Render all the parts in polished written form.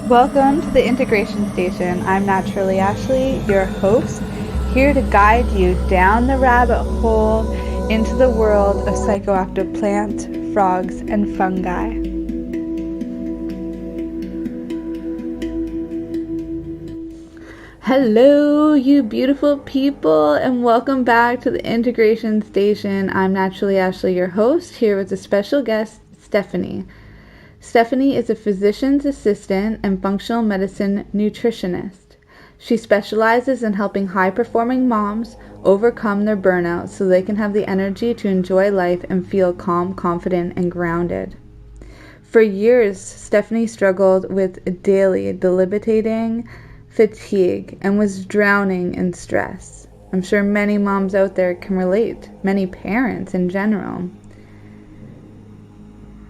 Welcome to the Integration Station. I'm Naturally Ashley, your host, here to guide you down the rabbit hole into the world of psychoactive plants, frogs, and fungi. Hello, you beautiful people, and welcome back to the Integration Station. I'm Naturally Ashley, your host, here with a special guest, Stephanie. Stephanie is a physician's assistant and functional medicine nutritionist. She specializes in helping high-performing moms overcome their burnout so they can have the energy to enjoy life and feel calm, confident, and grounded. For years, Stephanie struggled with daily debilitating fatigue and was drowning in stress. I'm sure many moms out there can relate, many parents in general.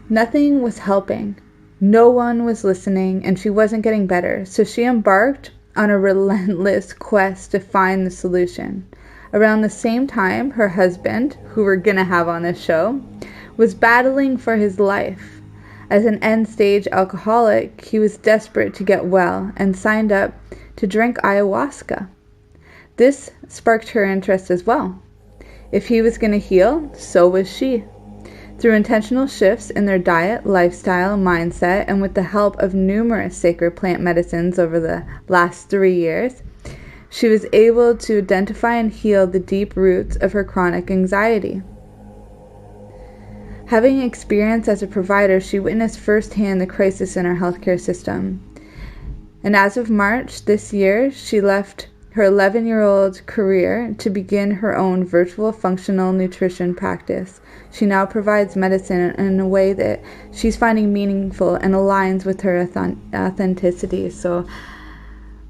Nothing was helping. No one was listening, and she wasn't getting better, so she embarked on a relentless quest to find the solution. Around the same time, her husband, who we're gonna have on this show, was battling for his life. As an end-stage alcoholic, he was desperate to get well and signed up to drink ayahuasca. This sparked her interest as well. If he was gonna heal, so was she. Through intentional shifts in their diet, lifestyle, mindset, and with the help of numerous sacred plant medicines over the last 3 years, she was able to identify and heal the deep roots of her chronic anxiety. Having experience as a provider, she witnessed firsthand the crisis in our healthcare system. And as of March this year, she left her 11-year-old career to begin her own virtual functional nutrition practice. She now provides medicine in a way that she's finding meaningful and aligns with her authenticity. So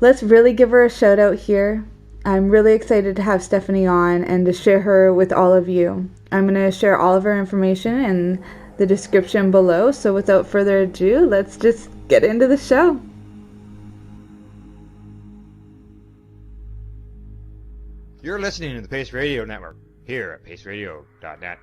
let's really give her a shout out here. I'm really excited to have Stephanie on and to share her with all of you. I'm going to share all of her information in the description below. So without further ado, let's just get into the show. You're listening to the Pace Radio Network here at paceradio.net.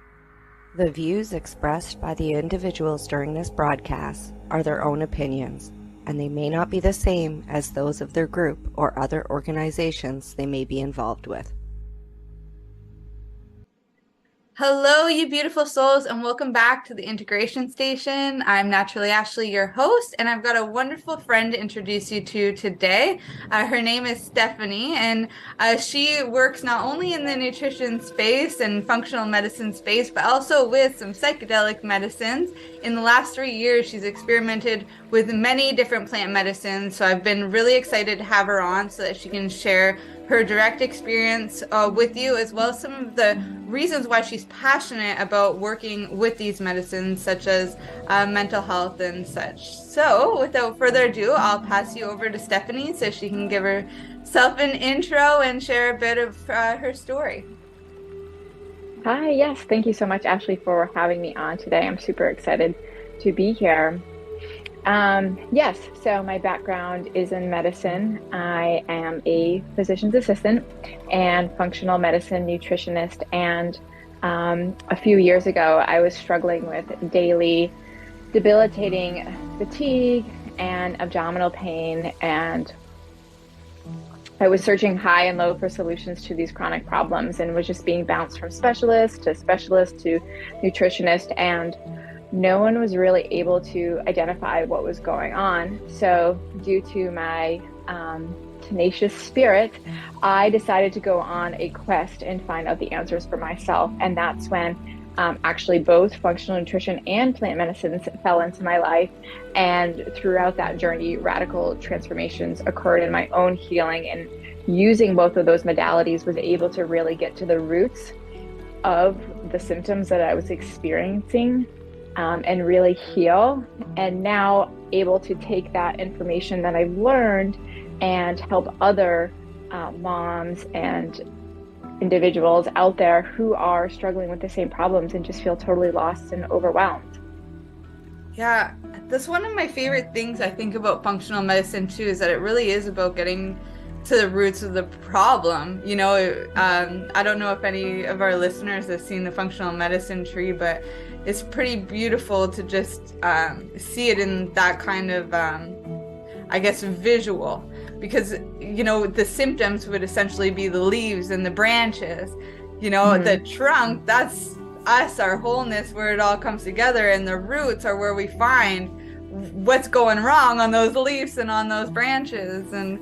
The views expressed by the individuals during this broadcast are their own opinions, and they may not be the same as those of their group or other organizations they may be involved with. Hello, you beautiful souls, and welcome back to the Integration Station. I'm Naturally Ashley, your host, and I've got a wonderful friend to introduce you to today. Her name is Stephanie, and she works not only in the nutrition space and functional medicine space, but also with some psychedelic medicines. In the last 3 years, she's experimented with many different plant medicines, so I've been really excited to have her on so that she can share her direct experience with you, as well as some of the reasons why she's passionate about working with these medicines, such as mental health and such. So without further ado, I'll pass you over to Stephanie so she can give herself an intro and share a bit of her story. Hi, yes, thank you so much, Ashley, for having me on today. I'm super excited to be here. Yes, so my background is in medicine. I am a physician's assistant and functional medicine nutritionist. And a few years ago, I was struggling with daily debilitating fatigue and abdominal pain. And I was searching high and low for solutions to these chronic problems and was just being bounced from specialist to nutritionist. And no one was really able to identify what was going on. So due to my tenacious spirit, I decided to go on a quest and find out the answers for myself. And that's when actually both functional nutrition and plant medicines fell into my life. And throughout that journey, radical transformations occurred in my own healing. And using both of those modalities was able to really get to the roots of the symptoms that I was experiencing. And really heal, and now able to take that information that I've learned and help other moms and individuals out there who are struggling with the same problems and just feel totally lost and overwhelmed. Yeah, that's one of my favorite things I think about functional medicine too, is that it really is about getting to the roots of the problem. You know, I don't know if any of our listeners have seen the functional medicine tree, but it's pretty beautiful to just see it in that kind of I guess, visual, because, you know, the symptoms would essentially be the leaves and the branches, you know, the trunk, that's us, our wholeness, where it all comes together, and the roots are where we find what's going wrong on those leaves and on those branches. And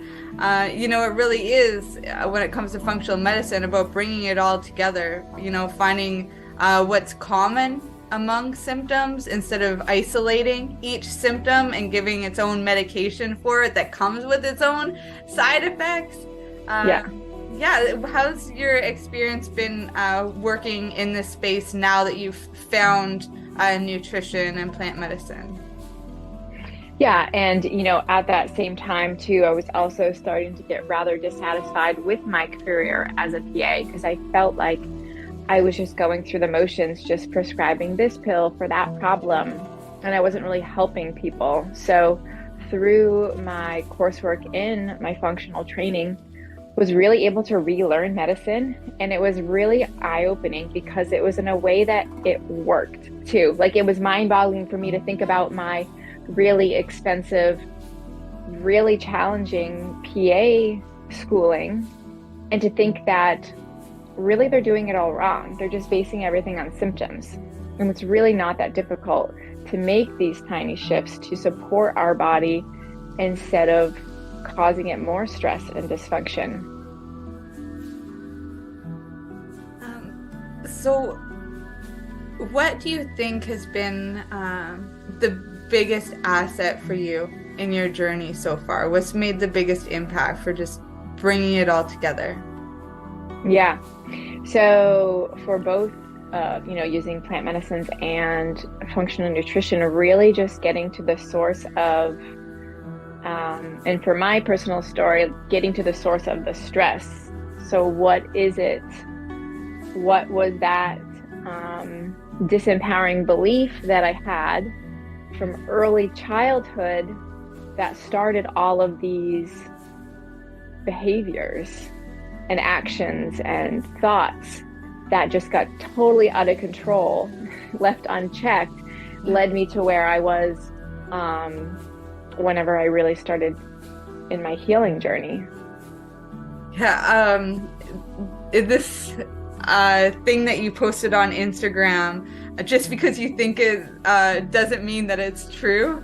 you know, it really is, when it comes to functional medicine, about bringing it all together, you know, finding what's common among symptoms instead of isolating each symptom and giving its own medication for it that comes with its own side effects. How's your experience been working in this space now that you've found nutrition and plant medicine? Yeah, and you know, at that same time too, I was also starting to get rather dissatisfied with my career as a PA, because I felt like I was just going through the motions, just prescribing this pill for that problem, and I wasn't really helping people. So through my coursework in my functional training, was really able to relearn medicine, and it was really eye-opening because it was in a way that it worked too. Like, it was mind-boggling for me to think about my really expensive, really challenging PA schooling, and to think that really they're doing it all wrong. They're just basing everything on symptoms. And it's really not that difficult to make these tiny shifts to support our body instead of causing it more stress and dysfunction. So what do you think has been the biggest asset for you in your journey so far? What's made the biggest impact for just bringing it all together? Yeah. So for both, you know, using plant medicines and functional nutrition, really just getting to the source of, and for my personal story, getting to the source of the stress. So what is it? What was that disempowering belief that I had from early childhood that started all of these behaviors and actions and thoughts that just got totally out of control, left unchecked, led me to where I was whenever I really started in my healing journey. Yeah, this thing that you posted on Instagram, just because you think it doesn't mean that it's true.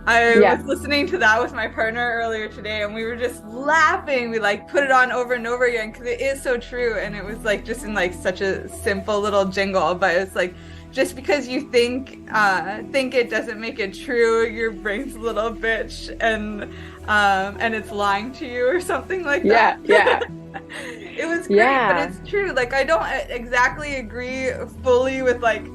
I was listening to that with my partner earlier today, and we were just laughing. We like put it on over and over again because it is so true, and it was like just in like such a simple little jingle, but it's like, just because you think it doesn't make it true, your brain's a little bitch, and it's lying to you or something like that. Yeah. It was great, but it's true. Like, I don't exactly agree fully with like,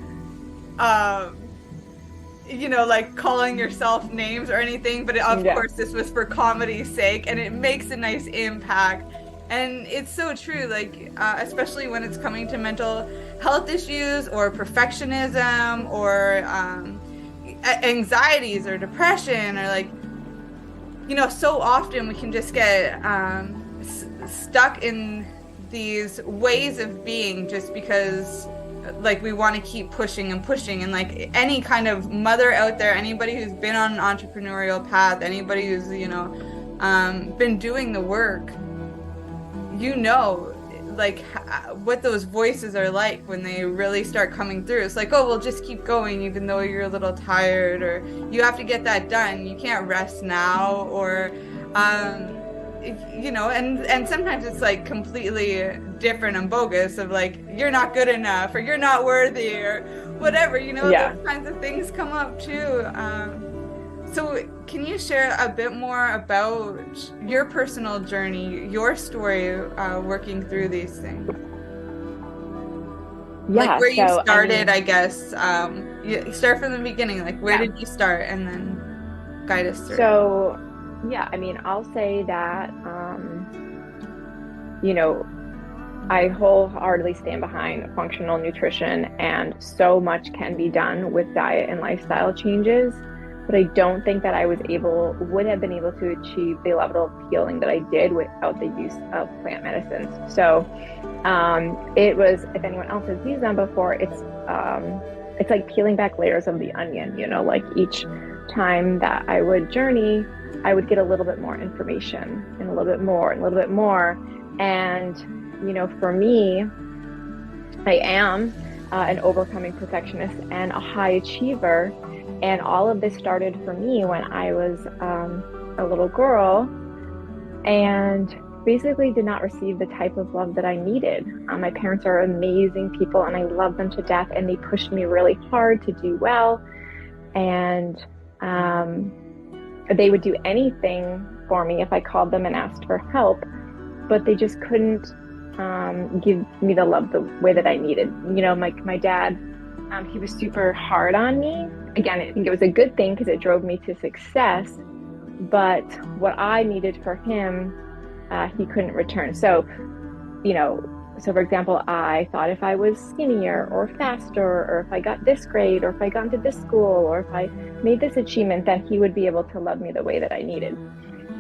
you know, like calling yourself names or anything, but of course this was for comedy's sake, and it makes a nice impact. And it's so true, like, especially when it's coming to mental health issues or perfectionism or anxieties or depression, or like, you know, so often we can just get stuck in these ways of being just because like we want to keep pushing and pushing. And like any kind of mother out there, anybody who's been on an entrepreneurial path, anybody who's, you know, been doing the work, you know, like what those voices are like when they really start coming through. It's like, oh, well, just keep going even though you're a little tired, or you have to get that done, you can't rest now, or you know, and sometimes it's like completely different and bogus of like, you're not good enough, or you're not worthy, or whatever, you know. Those kinds of things come up too. So can you share a bit more about your personal journey, your story, working through these things? Like where you started, I guess. You start from the beginning, like where did you start, and then guide us through. So, yeah, I mean, I'll say that, you know, I wholeheartedly stand behind functional nutrition, and so much can be done with diet and lifestyle changes. But I don't think that I would have been able to achieve the level of healing that I did without the use of plant medicines. So it was, if anyone else has used them before, it's it's like peeling back layers of the onion, like each time that I would journey, I would get a little bit more information and a little bit more and a little bit more. And, for me, I am an overcoming perfectionist and a high achiever. And all of this started for me when I was a little girl and basically did not receive the type of love that I needed. My parents are amazing people and I love them to death, and they pushed me really hard to do well. And they would do anything for me if I called them and asked for help, but they just couldn't give me the love the way that I needed. My dad, he was super hard on me. Again, I think it was a good thing because it drove me to success, but what I needed for him, he couldn't return. So for example, I thought if I was skinnier or faster, or if I got this grade, or if I got into this school, or if I made this achievement, that he would be able to love me the way that I needed.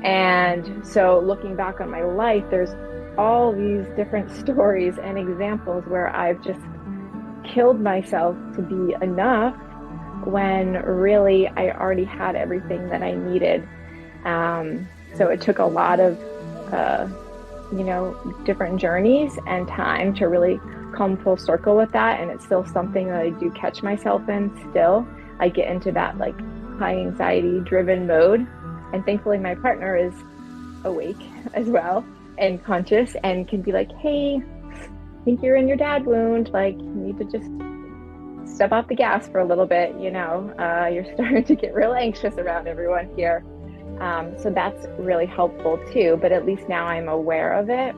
And so looking back on my life, there's all these different stories and examples where I've just killed myself to be enough when really I already had everything that I needed. So it took a lot of different journees and time to really come full circle with that. And it's still something that I do catch myself in still. I get into that like high anxiety driven mode. And thankfully my partner is awake as well and conscious and can be like, hey, I think you're in your dad wound. Like, you need to just step off the gas for a little bit. You're starting to get real anxious around everyone here. So that's really helpful too, but at least now I'm aware of it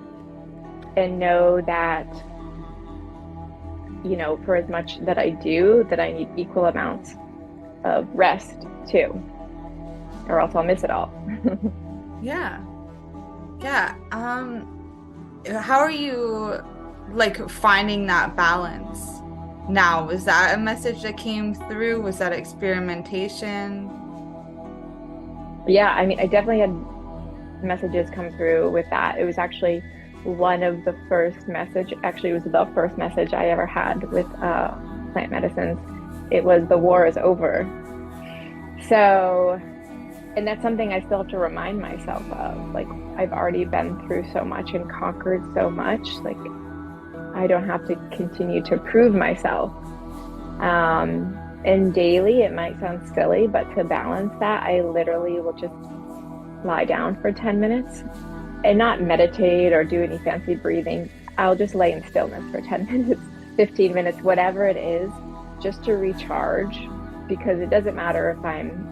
and know that, for as much that I do, that I need equal amounts of rest too, or else I'll miss it all. Yeah. How are you like finding that balance now? Was that a message that came through? Was that experimentation? Yeah, I mean, I definitely had messages come through with that. It was actually one of the first it was the first message I ever had with plant medicines. It was, the war is over. So, and that's something I still have to remind myself of. Like, I've already been through so much and conquered so much. Like, I don't have to continue to prove myself. And daily, it might sound silly, but to balance that, I literally will just lie down for 10 minutes and not meditate or do any fancy breathing. I'll just lay in stillness for 10 minutes, 15 minutes, whatever it is, just to recharge, because it doesn't matter if I'm,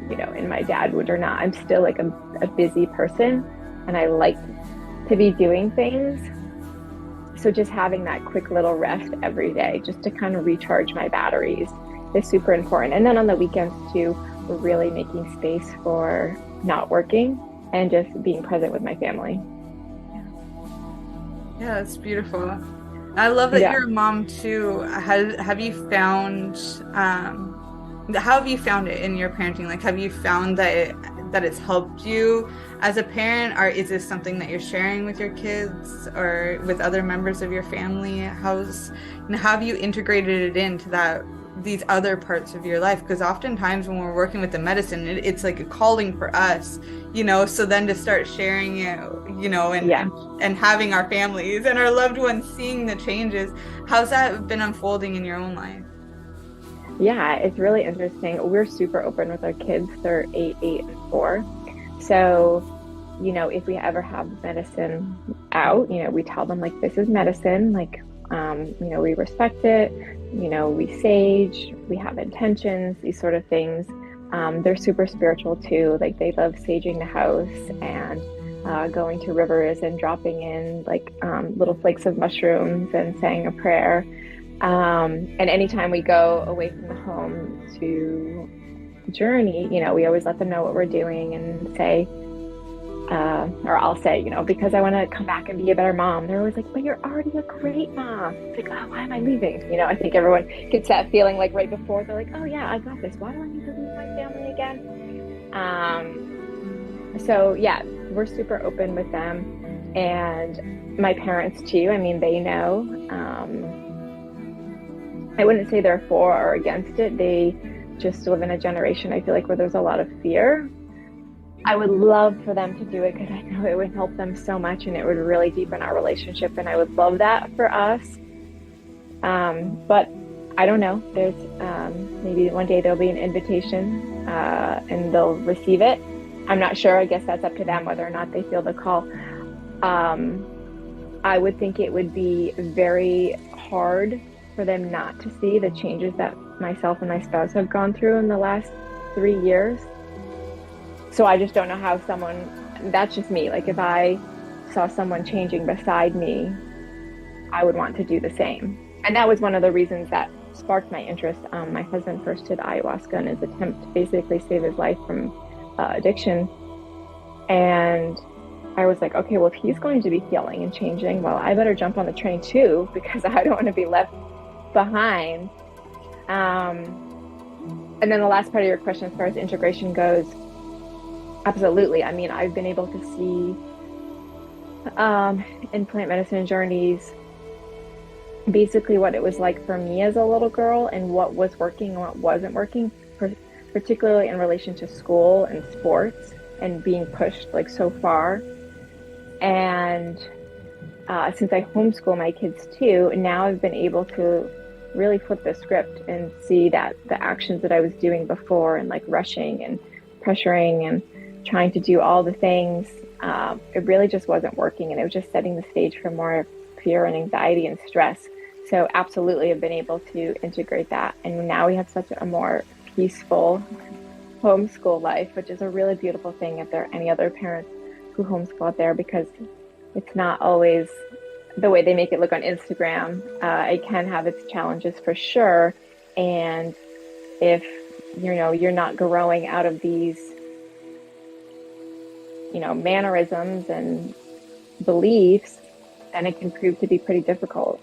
in my dad wound or not. I'm still like a busy person and I like to be doing things. So just having that quick little rest every day, just to kind of recharge my batteries, is super important. And then on the weekends too, we're really making space for not working and just being present with my family. Yeah, that's beautiful. I love that you're a mom too. Have you found how have you found it in your parenting? Like, have you found that it's helped you as a parent, or is this something that you're sharing with your kids or with other members of your family? How have you integrated it into these other parts of your life? Because oftentimes when we're working with the medicine, it's like a calling for us, so then to start sharing it, and having our families and our loved ones seeing the changes, how's that been unfolding in your own life? Yeah, it's really interesting. We're super open with our kids. They're 8, and 4. So, if we ever have medicine out, we tell them, like, this is medicine, like, we respect it, we sage, we have intentions, these sort of things. They're super spiritual too. Like, they love saging the house and going to rivers and dropping in like little flakes of mushrooms and saying a prayer. And anytime we go away from the home to journey, we always let them know what we're doing and say, or I'll say, because I want to come back and be a better mom. They're always like, but you're already a great mom. It's like, oh, why am I leaving? I think everyone gets that feeling like right before. They're like, oh yeah, I got this. Why do I need to leave my family again? So yeah, we're super open with them. And my parents too, I mean, they know. I wouldn't say they're for or against it. They just live in a generation, I feel like, where there's a lot of fear. I would love for them to do it because I know it would help them so much and it would really deepen our relationship, and I would love that for us. But I don't know. There's maybe one day there'll be an invitation and they'll receive it. I'm not sure. I guess that's up to them whether or not they feel the call. I would think it would be very hard for them not to see the changes that myself and my spouse have gone through in the last 3 years. So I just don't know how someone, that's just me. Like if I saw someone changing beside me, I would want to do the same. And that was one of the reasons that sparked my interest. My husband first did ayahuasca in his attempt to basically save his life from addiction. And I was like, okay, well, if he's going to be healing and changing, well, I better jump on the train too, because I don't want to be left behind. And then the last part of your question, as far as integration goes, absolutely. I mean, I've been able to see in plant medicine journeys basically what it was like for me as a little girl and what was working and what wasn't working, particularly in relation to school and sports and being pushed like so far. And since I homeschool my kids too, now I've been able to really flip the script and see that the actions that I was doing before and like rushing and pressuring and trying to do all the things, it really just wasn't working, and it was just setting the stage for more fear and anxiety and stress. So absolutely I've been able to integrate that, and now we have such a more peaceful homeschool life, which is a really beautiful thing if there are any other parents who homeschool out there, because it's not always the way they make it look on Instagram. It can have its challenges for sure, and if you're not growing out of these mannerisms and beliefs, then it can prove to be pretty difficult.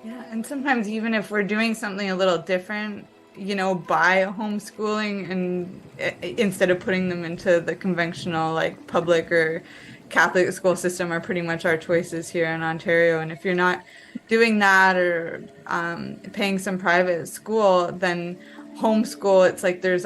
Yeah, and sometimes even if we're doing something a little different, by homeschooling, and instead of putting them into the conventional like public or Catholic school system are pretty much our choices here in Ontario. And if you're not doing that or paying some private school, then homeschool, it's like there's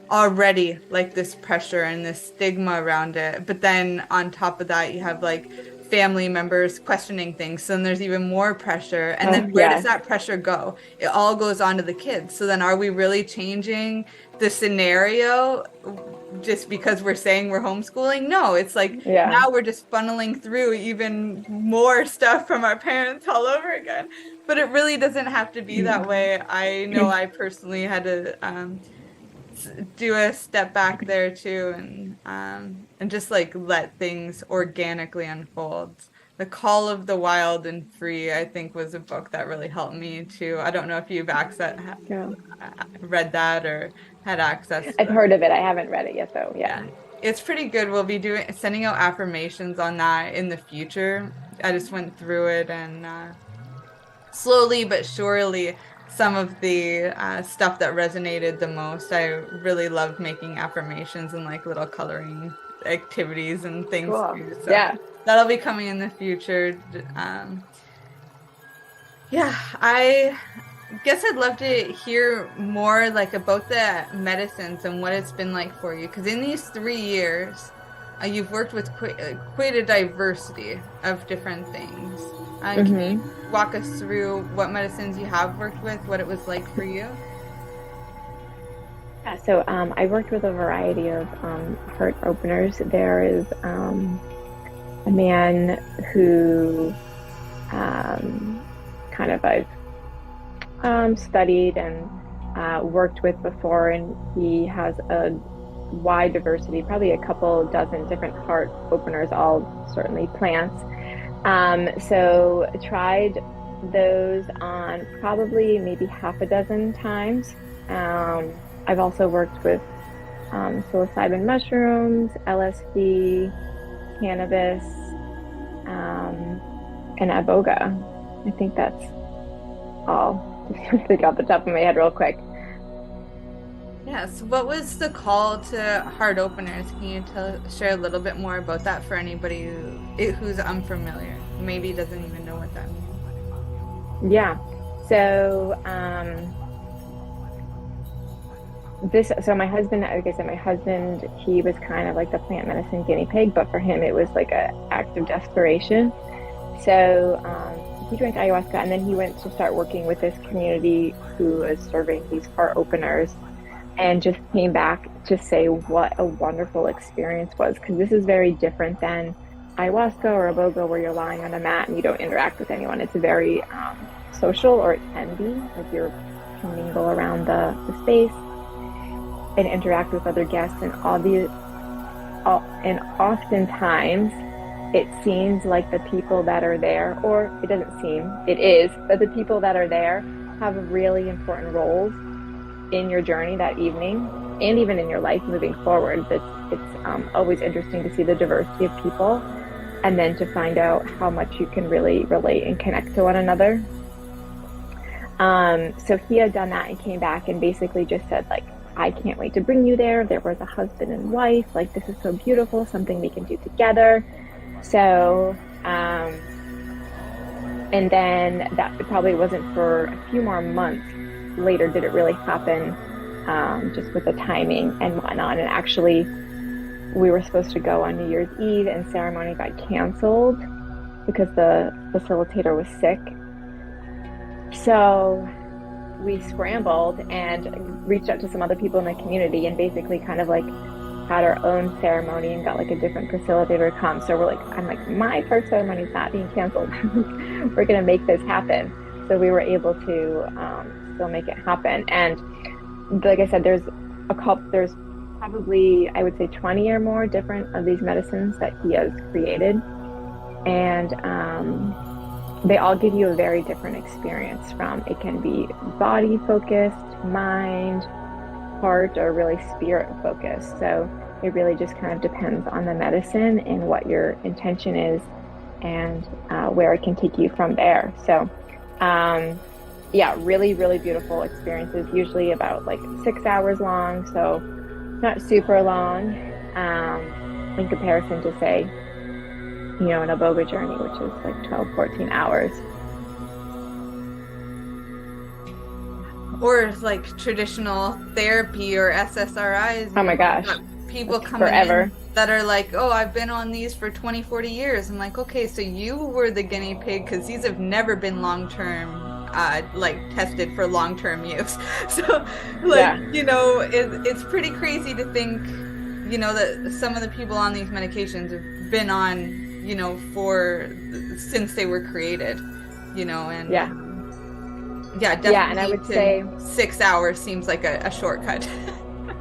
already like this pressure and this stigma around it. But then on top of that, you have like family members questioning things, so then there's even more pressure, and then where does that pressure go? It all goes on to the kids. So then are we really changing the scenario just because we're saying we're homeschooling? No, it's like now we're just funneling through even more stuff from our parents all over again. But it really doesn't have to be that way. I know I personally had to do a step back there too, and just like let things organically unfold. The Call of the Wild and Free, I think, was a book that really helped me too. I don't know if you've read that or had access to I've heard of it. I haven't read it yet though. Yeah. It's pretty good. We'll be sending out affirmations on that in the future. I just went through it, and slowly but surely some of the stuff that resonated the most. I really loved making affirmations and like little coloring activities and things. Cool. Too. So that'll be coming in the future. I guess I'd love to hear more like about the medicines and what it's been like for you, because in these 3 years you've worked with quite a diversity of different things. Can you walk us through what medicines you have worked with, what it was like for you? Yeah, so I worked with a variety of heart openers. There is a man who kind of I've studied and worked with before, and he has a wide diversity, probably a couple dozen different heart openers, all certainly plants. So tried those on probably maybe half a dozen times. I've also worked with psilocybin mushrooms, LSD, cannabis, and iboga. I think that's all. Just think off the top of my head real quick. Yes. What was the call to heart openers? Can you share a little bit more about that for anybody who's unfamiliar, maybe doesn't even know what that means? Yeah. So, so my husband, like I said, he was kind of like the plant medicine guinea pig, but for him, it was like an act of desperation. So, he drank ayahuasca, and then he went to start working with this community who was serving these heart openers, and just came back to say what a wonderful experience was, because this is very different than ayahuasca or iboga, where you're lying on a mat and you don't interact with anyone. It's very social, or it can be, like you can mingle around the space and interact with other guests, and and oftentimes it seems like the people that are there, or it doesn't seem, it is, but the people that are there have really important roles in your journey that evening, and even in your life moving forward. It's always interesting to see the diversity of people, and then to find out how much you can really relate and connect to one another. So he had done that and came back and basically just said, like, I can't wait to bring you there. There was a husband and wife, like, this is so beautiful, something we can do together. So, and then that probably wasn't for a few more months later did it really happen, just with the timing and whatnot. And actually, we were supposed to go on New Year's Eve, and ceremony got canceled because the facilitator was sick. So we scrambled and reached out to some other people in the community, and basically kind of like had our own ceremony and got like a different facilitator to come. So I'm like, my first ceremony is not being canceled. We're going to make this happen. So we were able to still make it happen. And like I said, there's probably, I would say, 20 or more different of these medicines that he has created. And they all give you a very different experience. It can be body focused, mind, heart, or really spirit focused. So it really just kind of depends on the medicine and what your intention is, and where it can take you from there. So yeah, really, really beautiful experiences, usually about like 6 hours long. So not super long in comparison to, say, an iboga journey, which is like 12, 14 hours. Or like traditional therapy or SSRIs. Oh my gosh. People coming in that are like, oh, I've been on these for 20, 40 years. I'm like, okay, so you were the guinea pig, because these have never been long-term, tested for long-term use. So, it's pretty crazy to think, that some of the people on these medications have been on, since they were created, and yeah, definitely. Yeah, and I would say 6 hours seems like a shortcut.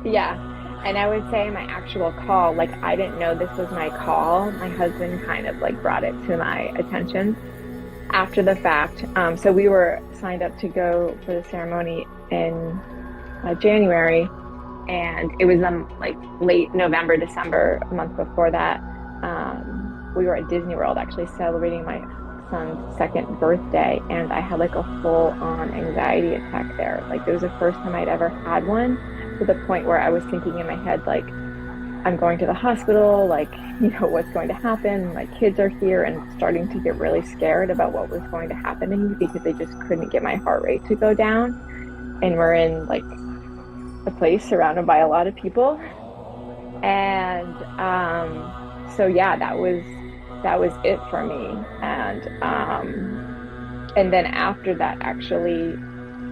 Yeah. And I would say my actual call, like, I didn't know this was my call. My husband kind of like brought it to my attention after the fact. So we were signed up to go for the ceremony in January, and it was like late November, December, a month before that. We were at Disney World actually celebrating my son's second birthday, and I had like a full-on anxiety attack there. Like, it was the first time I'd ever had one, to the point where I was thinking in my head, like, I'm going to the hospital, like, what's going to happen? My kids are here, and starting to get really scared about what was going to happen to me, because I just couldn't get my heart rate to go down. And we're in like a place surrounded by a lot of people. And so yeah, that was it for me. And then after that, actually,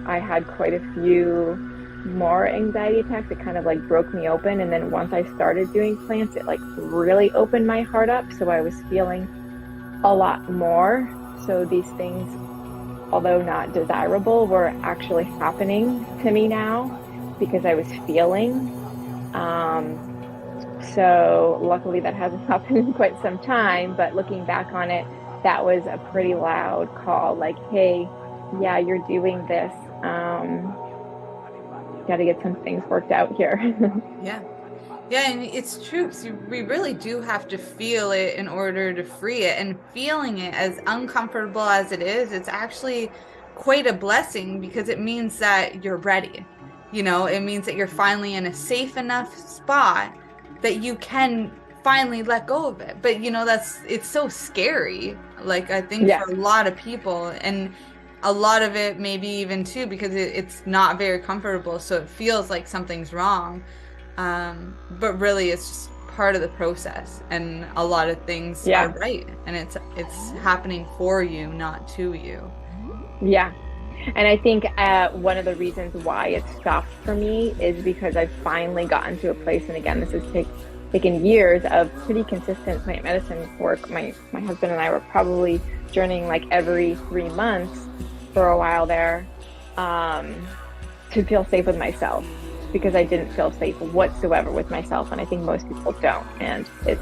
I had quite a few more anxiety attacks. It kind of like broke me open. And then once I started doing plants, it like really opened my heart up. So I was feeling a lot more. So these things, although not desirable, were actually happening to me now because I was feeling. So luckily that hasn't happened in quite some time, but looking back on it, that was a pretty loud call, like, hey, yeah, you're doing this. Got to get some things worked out here. Yeah, and it's true, because we really do have to feel it in order to free it. And feeling it, as uncomfortable as it is, it's actually quite a blessing, because it means that you're ready. It means that you're finally in a safe enough spot that you can finally let go of it. But it's so scary, like, I think for a lot of people. And a lot of it maybe even too because it's not very comfortable, so it feels like something's wrong, but really it's just part of the process, and a lot of things are right, and it's happening for you, not to you. Yeah. And I think one of the reasons why it stopped for me is because I've finally gotten to a place, and again, this has taken years of pretty consistent plant medicine work. My husband and I were probably journeying like every 3 months for a while there, to feel safe with myself, because I didn't feel safe whatsoever with myself, and I think most people don't. And it's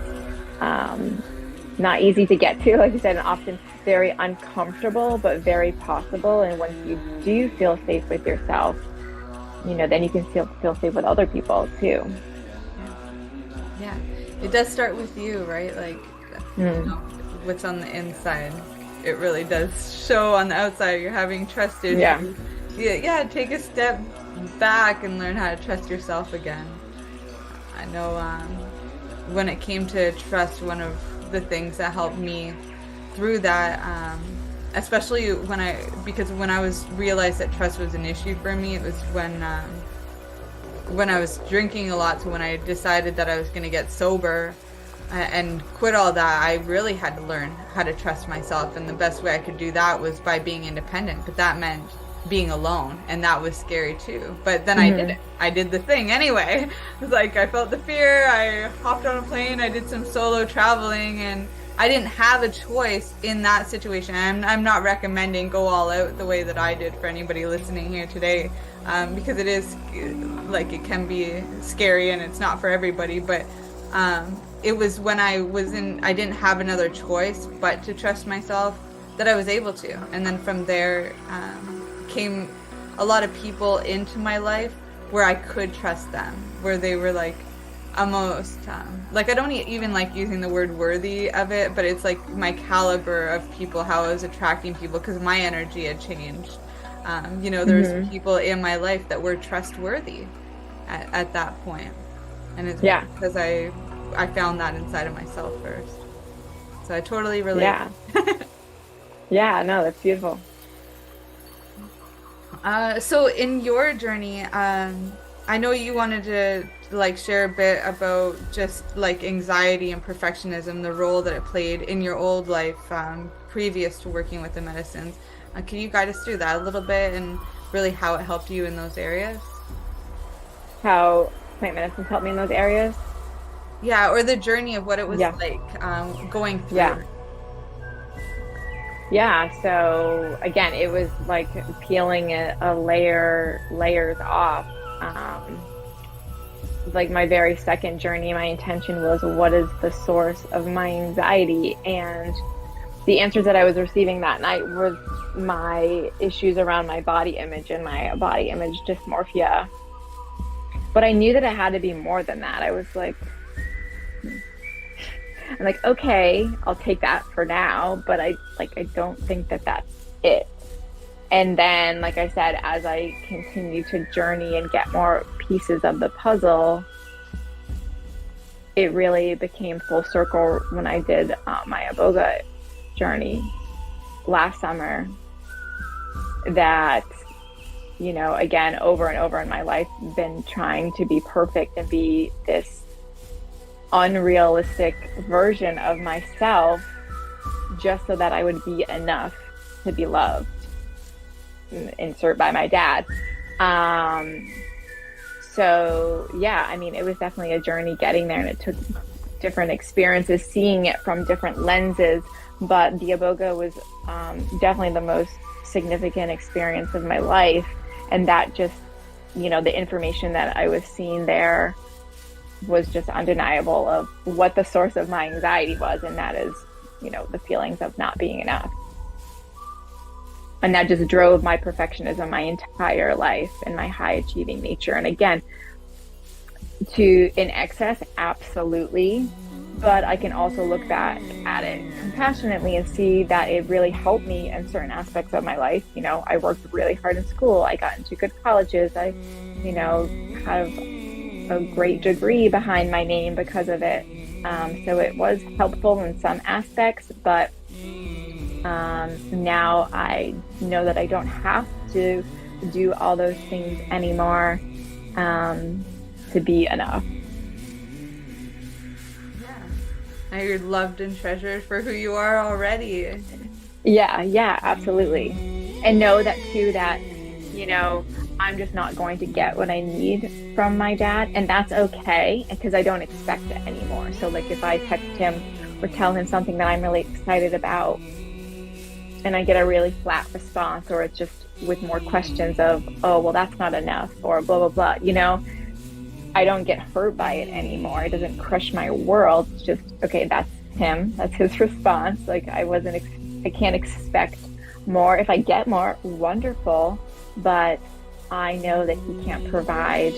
not easy to get to, like you said, and often very uncomfortable, but very possible. And once you do feel safe with yourself, then you can feel safe with other people too. Yeah, it does start with you, right? Like, what's on the inside, it really does show on the outside. You're having trust issues. Yeah, take a step back and learn how to trust yourself again. I know when it came to trust, one of the things that helped me through that, especially because when I realized that trust was an issue for me, it was when I was drinking a lot. So when I decided that I was going to get sober and quit all that, I really had to learn how to trust myself, and the best way I could do that was by being independent, but that meant being alone, and that was scary too. But then I did it. I did the thing anyway. It was like I felt the fear, I hopped on a plane, I did some solo traveling, and I didn't have a choice in that situation. I'm not recommending go all out the way that I did for anybody listening here today, because it is like, it can be scary and it's not for everybody, but it was when I didn't have another choice but to trust myself that I was able to. And then from there came a lot of people into my life where I could trust them, where they were like almost like, I don't even like using the word worthy of it, but it's like my caliber of people, how I was attracting people, because my energy had changed. There's people in my life that were trustworthy at that point, and it's because I found that inside of myself first. So I totally relate. Yeah, no, that's beautiful. So in your journey, I know you wanted to like share a bit about just like anxiety and perfectionism, the role that it played in your old life, previous to working with the medicines. Can you guide us through that a little bit, and really how it helped you in those areas? How plant medicines helped me in those areas? Yeah, or the journey of what it was like going through. Yeah, so again, it was like peeling layers off. Like my very second journey, my intention was, what is the source of my anxiety? And the answers that I was receiving that night were my issues around my body image and my body image dysmorphia. But I knew that it had to be more than that. I was like, I'm like, okay, I'll take that for now, but I don't think that that's it. And then, like I said, as I continue to journey and get more pieces of the puzzle, it really became full circle when I did my Iboga journey last summer. That, again, over and over in my life, been trying to be perfect and be this unrealistic version of myself just so that I would be enough to be loved. Insert by my dad. So yeah, I mean, it was definitely a journey getting there, and it took different experiences, seeing it from different lenses. But the Iboga was definitely the most significant experience of my life, and that just, the information that I was seeing there was just undeniable of what the source of my anxiety was, and that is, the feelings of not being enough. And that just drove my perfectionism my entire life and my high achieving nature. And again, in excess, absolutely. But I can also look back at it compassionately and see that it really helped me in certain aspects of my life. I worked really hard in school. I got into good colleges. I, have a great degree behind my name because of it. So it was helpful in some aspects, but Now I know that I don't have to do all those things anymore to be enough. Now you're loved and treasured for who you are already. Yeah, absolutely. And know that too, that, I'm just not going to get what I need from my dad. And that's okay, because I don't expect it anymore. So like if I text him or tell him something that I'm really excited about and I get a really flat response, or it's just with more questions of, oh, well, that's not enough, or blah, blah, blah, I don't get hurt by it anymore. It doesn't crush my world. It's just, okay, that's him. That's his response. Like I can't expect more. If I get more, wonderful. But I know that he can't provide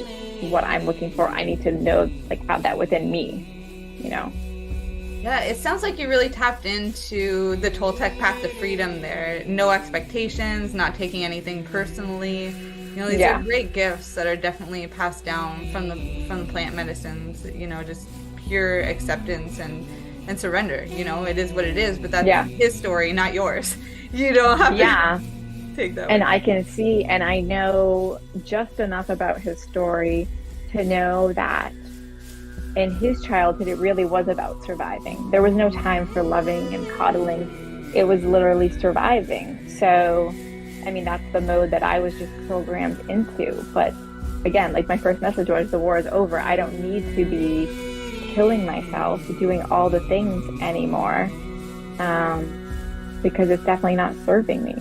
what I'm looking for. I need to know, like, have that within me, Yeah, it sounds like you really tapped into the Toltec path to freedom there. No expectations, not taking anything personally. These are great gifts that are definitely passed down from the plant medicines, just pure acceptance and surrender. It is what it is, but that's his story, not yours. You don't have to take that. And I can see, and I know just enough about his story to know that in his childhood, it really was about surviving. There was no time for loving and coddling. It was literally surviving. So, that's the mode that I was just programmed into. But again, like my first message was, the war is over. I don't need to be killing myself, doing all the things anymore, because it's definitely not serving me.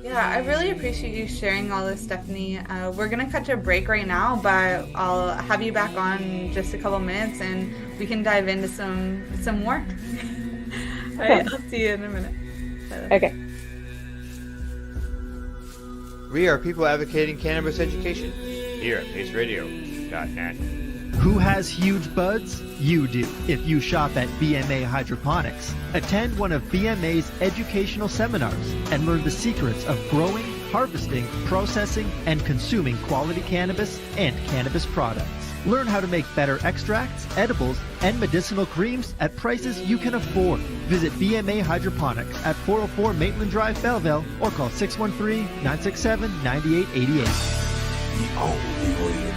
Yeah, I really appreciate you sharing all this, Stephanie. We're going to cut to a break right now, but I'll have you back on in just a couple minutes and we can dive into some more. All right, I'll see you in a minute. Okay. We are people advocating cannabis education here at paceradio.net. Who has huge buds? You do. If you shop at BMA Hydroponics, attend one of BMA's educational seminars and learn the secrets of growing, harvesting, processing, and consuming quality cannabis and cannabis products. Learn how to make better extracts, edibles, and medicinal creams at prices you can afford. Visit BMA Hydroponics at 404 Maitland Drive, Belleville, or call 613-967-9888. The only way to go.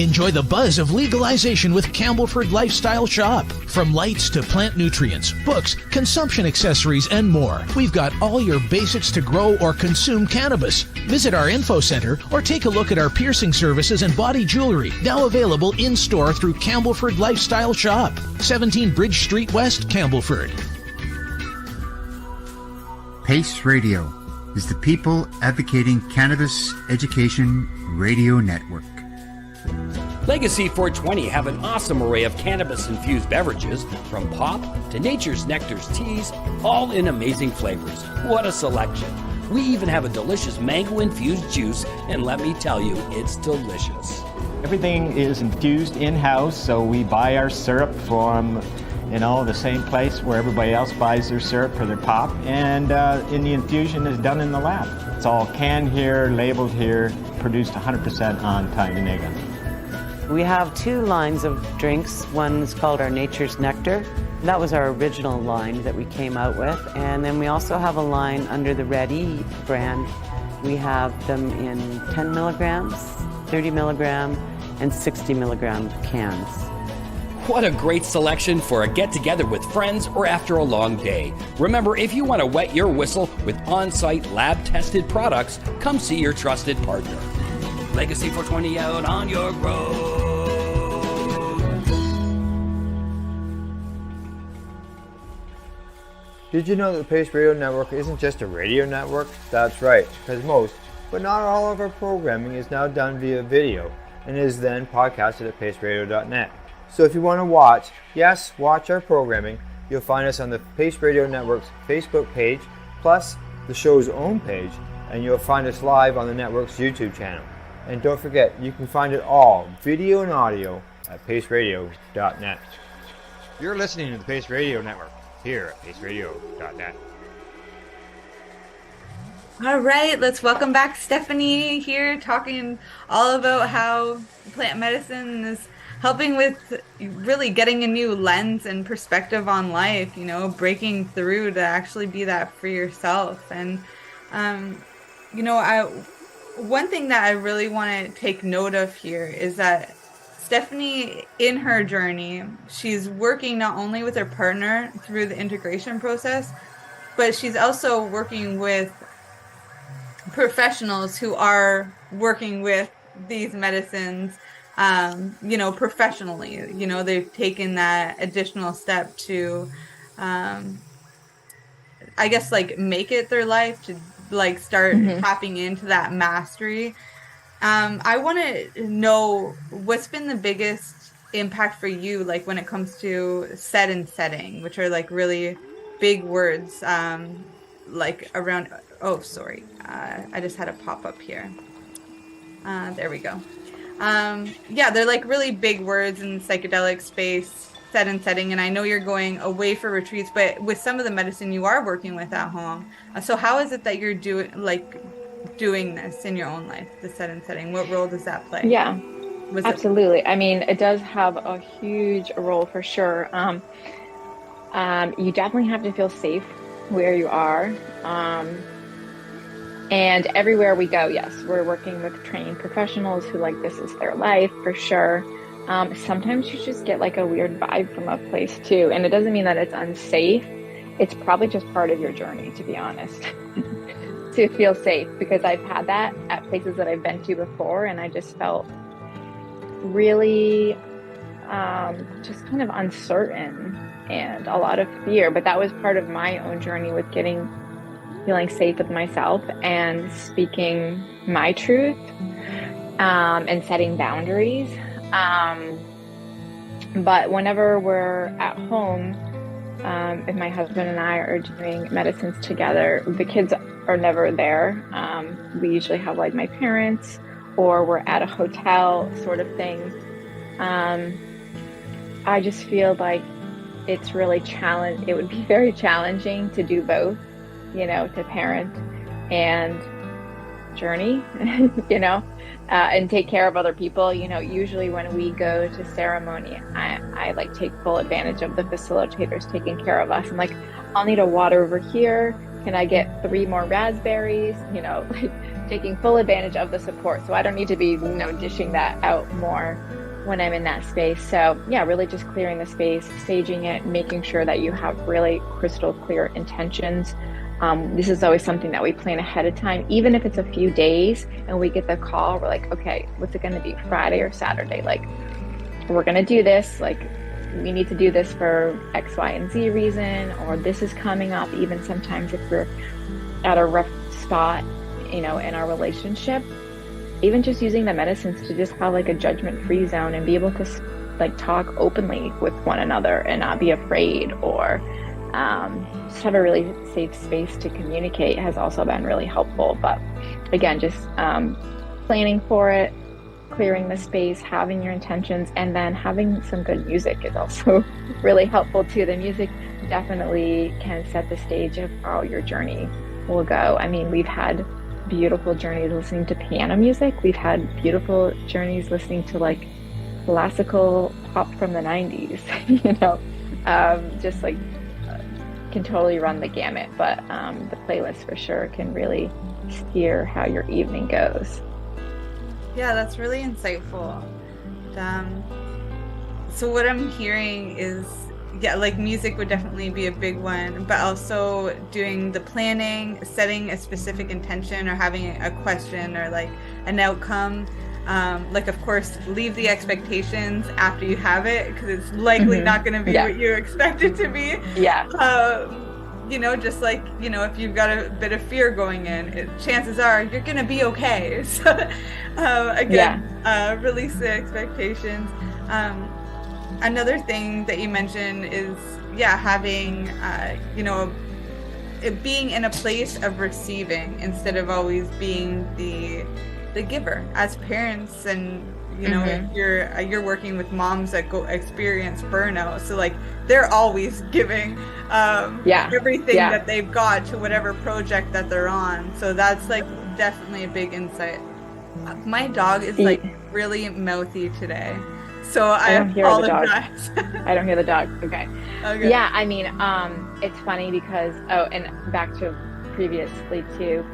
Enjoy the buzz of legalization with Campbellford Lifestyle Shop. From lights to plant nutrients, books, consumption accessories, and more, we've got all your basics to grow or consume cannabis. Visit our info center or take a look at our piercing services and body jewelry, now available in-store through Campbellford Lifestyle Shop, 17 Bridge Street West, Campbellford. PACE Radio is the People Advocating Cannabis Education Radio Network. Legacy 420 have an awesome array of cannabis-infused beverages, from pop to Nature's Nectar's teas, all in amazing flavors. What a selection. We even have a delicious mango-infused juice, and let me tell you, it's delicious. Everything is infused in-house, so we buy our syrup from, the same place where everybody else buys their syrup for their pop, and the infusion is done in the lab. It's all canned here, labeled here, produced 100% on Tynega. We have two lines of drinks. One is called our Nature's Nectar. That was our original line that we came out with. And then we also have a line under the Red E brand. We have them in 10 milligrams, 30 milligram, and 60 milligram cans. What a great selection for a get-together with friends or after a long day. Remember, if you want to wet your whistle with on-site lab-tested products, come see your trusted partner. Legacy 420 out on your road. Did you know that the Pace Radio Network isn't just a radio network? That's right, because most, but not all of our programming is now done via video and is then podcasted at paceradio.net. So if you want to watch our programming, you'll find us on the Pace Radio Network's Facebook page, plus the show's own page, and you'll find us live on the network's YouTube channel. And don't forget, you can find it all, video and audio, at paceradio.net. You're listening to the Pace Radio Network here at paceradio.net. All right, let's welcome back Stephanie here, talking all about how plant medicine is helping with really getting a new lens and perspective on life, you know, breaking through to actually be that for yourself. And, you know, one thing that I really want to take note of here is that Stephanie, in her journey, she's working not only with her partner through the integration process, but she's also working with professionals who are working with these medicines, you know, professionally. You know, they've taken that additional step to, I guess, like, make it their life, to like start tapping into that mastery. I want to know what's been the biggest impact for you, like when it comes to set and setting, which are like really big words, like around, oh, sorry. I just had a pop up here. There we go. Yeah, they're like really big words in the psychedelic space, set and setting. And I know you're going away for retreats, but with some of the medicine you are working with at home. So how is it that you're doing this in your own life, the set and setting? What role does that play? Yeah, absolutely. I mean, it does have a huge role for sure. You definitely have to feel safe where you are. And everywhere we go, yes, we're working with trained professionals who, like, this is their life for sure. Sometimes you just get like a weird vibe from a place too. And it doesn't mean that it's unsafe. It's probably just part of your journey, to be honest, to feel safe, because I've had that at places that I've been to before. And I just felt really just kind of uncertain and a lot of fear. But that was part of my own journey with feeling safe with myself and speaking my truth, and setting boundaries. But whenever we're at home, if my husband and I are doing medicines together, the kids are never there. We usually have like my parents, or we're at a hotel sort of thing. I just feel like it's really it would be very challenging to do both, you know, to parent and journey, you know, and take care of other people. You know, usually when we go to ceremony, I like take full advantage of the facilitators taking care of us. I'm like, I'll need a water over here. Can I get 3 more raspberries? You know, like taking full advantage of the support. So I don't need to be, you know, dishing that out more when I'm in that space. So yeah, really just clearing the space, staging it, making sure that you have really crystal clear intentions. This is always something that we plan ahead of time, even if it's a few days and we get the call, we're like, okay, what's it going to be, Friday or Saturday? Like, we're going to do this. Like, we need to do this for X, Y, and Z reason, or this is coming up. Even sometimes if we're at a rough spot, you know, in our relationship, even just using the medicines to just have like a judgment-free zone and be able to like talk openly with one another and not be afraid, or just have a really safe space to communicate has also been really helpful. But again, just planning for it, clearing the space, having your intentions, and then having some good music is also really helpful too. The music definitely can set the stage of how your journey will go. I mean, we've had beautiful journeys listening to piano music. We've had beautiful journeys listening to like classical pop from the 90s, you know, just like can totally run the gamut. But the playlist for sure can really steer how your evening goes. Yeah, that's really insightful. So what I'm hearing is, yeah, like music would definitely be a big one, but also doing the planning, setting a specific intention, or having a question or like an outcome. Like, of course, leave the expectations after you have it, because it's likely not going to be what you expect it to be. Yeah. You know, just like, you know, if you've got a bit of fear going in, chances are you're going to be okay. So, again, release the expectations. Another thing that you mentioned is, having, you know, being in a place of receiving instead of always being the giver. As parents, and you know, if you're working with moms that go experience burnout, so like they're always giving everything that they've got to whatever project that they're on. So that's like definitely a big insight. My dog is like really mouthy today, So I apologize. I don't hear the dog. Okay. Okay. Yeah, I mean, it's funny because, and back to previously too,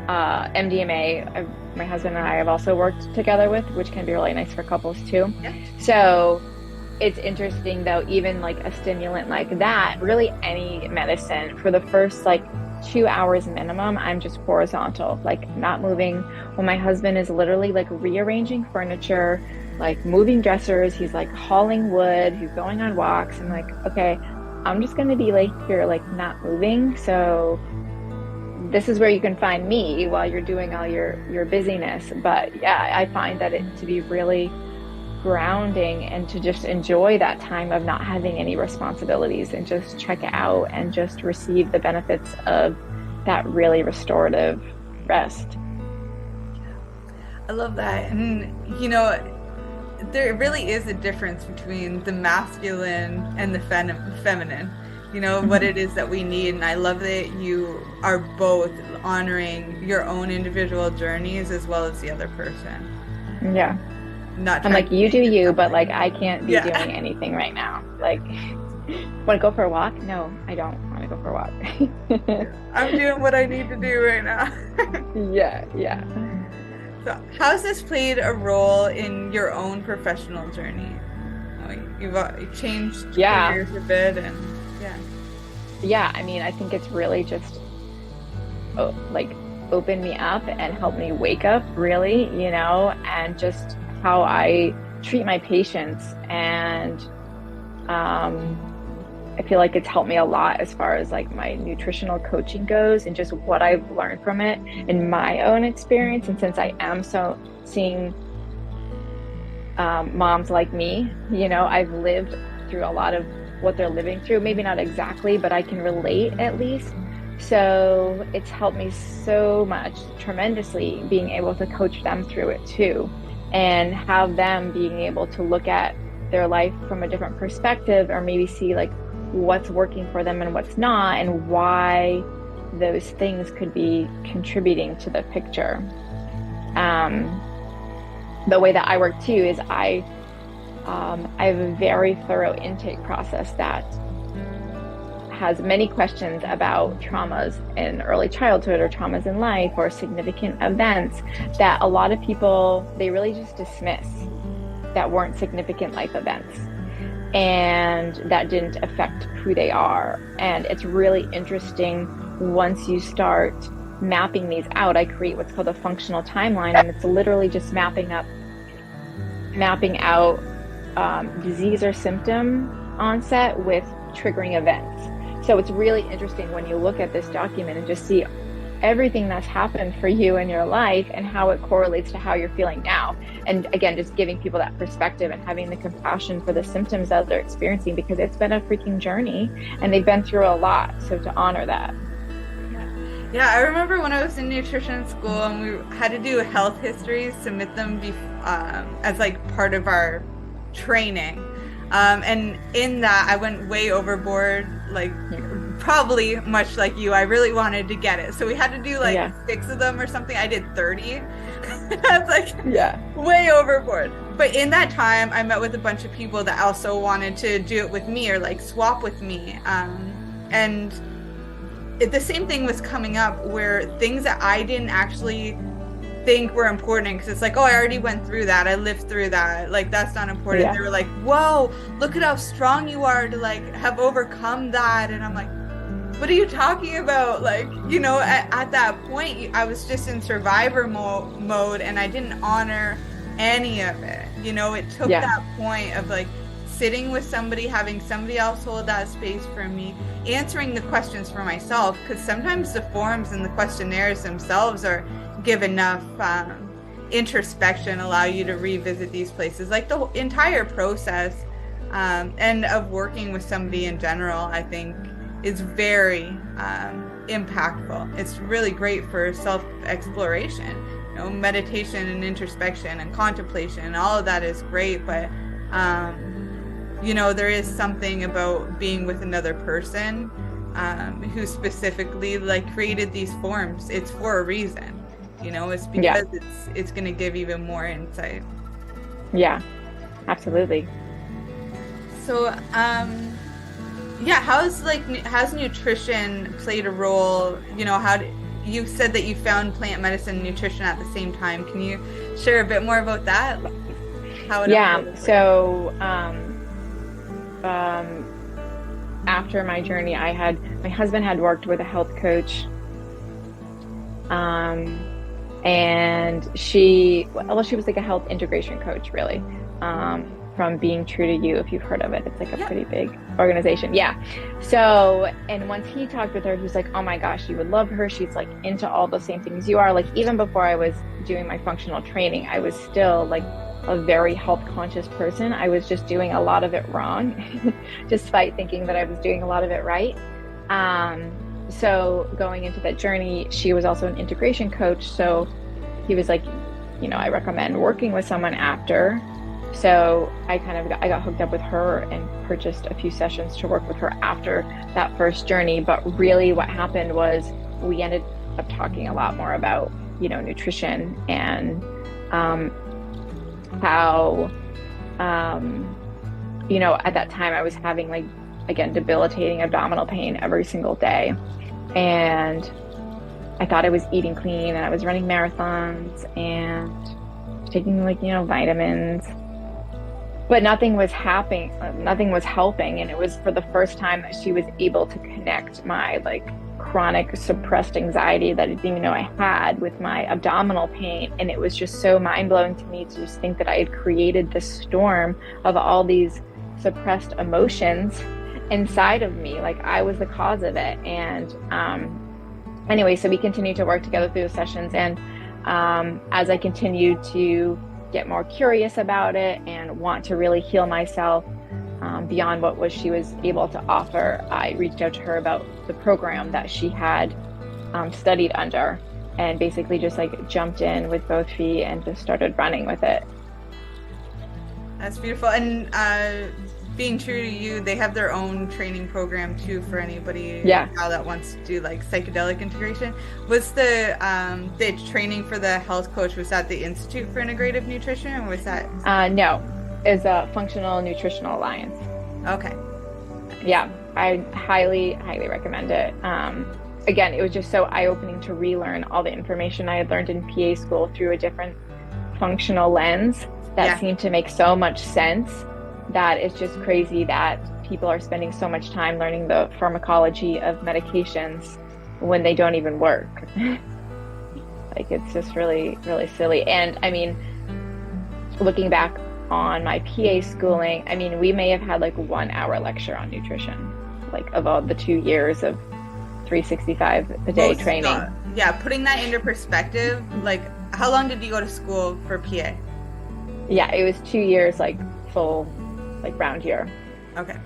MDMA, my husband and I have also worked together with, which can be really nice for couples too. Yeah. So it's interesting though, even like a stimulant like that, really any medicine, for the first like 2 hours minimum, I'm just horizontal, like not moving. When my husband is literally like rearranging furniture, like moving dressers, he's like hauling wood, he's going on walks. I'm like, okay, I'm just gonna be like here, like not moving. So this is where you can find me while you're doing all your busyness. But yeah, I find that it to be really grounding and to just enjoy that time of not having any responsibilities and just check out and just receive the benefits of that really restorative rest. I love that. And you know, there really is a difference between the masculine and the feminine, you know, what it is that we need. And I love that you are both honoring your own individual journeys as well as the other person. Yeah. I'm like, you do you, but like I can't be doing anything right now. Like, want to go for a walk? No, I don't want to go for a walk. I'm doing what I need to do right now. Yeah. So how's this played a role in your own professional journey? You've changed careers a bit, and yeah, I mean, I think it's really just like opened me up and helped me wake up, really, you know, and just how I treat my patients. And I feel like it's helped me a lot as far as like my nutritional coaching goes and just what I've learned from it in my own experience. And since I am seeing moms like me, you know, I've lived through a lot of what they're living through, maybe not exactly, but I can relate at least. So it's helped me so much, tremendously, being able to coach them through it too, and have them being able to look at their life from a different perspective, or maybe see like what's working for them and what's not, and why those things could be contributing to the picture. The way that I work too is I have a very thorough intake process that has many questions about traumas in early childhood or traumas in life or significant events that a lot of people, they really just dismiss, that weren't significant life events and that didn't affect who they are. And it's really interesting once you start mapping these out. I create what's called a functional timeline, and it's literally just mapping out disease or symptom onset with triggering events. So it's really interesting when you look at this document and just see everything that's happened for you in your life and how it correlates to how you're feeling now. And again, just giving people that perspective and having the compassion for the symptoms that they're experiencing, because it's been a freaking journey and they've been through a lot. So to honor that. Yeah, I remember when I was in nutrition school and we had to do health histories, submit them as like part of our training. And in that, I went way overboard, like probably much like you. I really wanted to get it. So we had to do like 6 of them or something. I did 30. I was like, way overboard. But in that time, I met with a bunch of people that also wanted to do it with me or like swap with me. And the same thing was coming up where things that I didn't actually think were important, because it's like, oh, I already went through that, I lived through that, like that's not important. They were like, whoa, look at how strong you are to like have overcome that. And I'm like, what are you talking about? Like, you know, at that point I was just in survivor mode and I didn't honor any of it. You know, it took that point of like sitting with somebody, having somebody else hold that space for me, answering the questions for myself, because sometimes the forms and the questionnaires themselves are give enough introspection, allow you to revisit these places. Like the entire process and of working with somebody in general, I think is very impactful. It's really great for self-exploration. You know, meditation and introspection and contemplation and all of that is great, but you know, there is something about being with another person who specifically like created these forms. It's for a reason, you know, it's because it's going to give even more insight. Yeah. Absolutely. So, how's nutrition played a role? You said that you found plant medicine and nutrition at the same time. Can you share a bit more about that? So after my journey, my husband had worked with a health coach, and she was like a health integration coach, really, from Being True to You, if you've heard of it. It's like a pretty big organization. So, and once he talked with her, he was like, oh my gosh, you would love her. She's like into all the same things you are. Like, even before I was doing my functional training, I was still like a very health conscious person. I was just doing a lot of it wrong, despite thinking that I was doing a lot of it right. So going into that journey, she was also an integration coach. So he was like, I recommend working with someone after. So I got hooked up with her and purchased a few sessions to work with her after that first journey. But really what happened was we ended up talking a lot more about, nutrition and how, at that time I was having debilitating abdominal pain every single day. And I thought I was eating clean and I was running marathons and taking vitamins, but nothing was helping. And it was for the first time that she was able to connect my chronic suppressed anxiety that I didn't even know I had with my abdominal pain. And it was just so mind-blowing to me to just think that I had created this storm of all these suppressed emotions inside of me. Like, I was the cause of it. And anyway, so we continued to work together through the sessions. And as I continued to get more curious about it and want to really heal myself beyond what she was able to offer, I reached out to her about the program that she had studied under, and basically just jumped in with both feet and just started running with it. That's beautiful. And Being True to You, they have their own training program too for anybody that wants to do psychedelic integration. Was the training for the health coach, was that the Institute for Integrative Nutrition, or was that? No, it's a Functional Nutritional Alliance. Okay. Yeah, I highly recommend it. Again, it was just so eye-opening to relearn all the information I had learned in PA school through a different functional lens that seemed to make so much sense, that it's just crazy that people are spending so much time learning the pharmacology of medications when they don't even work. It's just really, really silly. And I mean, looking back on my PA schooling, I mean, we may have had 1 hour lecture on nutrition, of all the 2 years of 365 a day training. Putting that into perspective, how long did you go to school for PA? Yeah, it was 2 years, full, round year. Okay.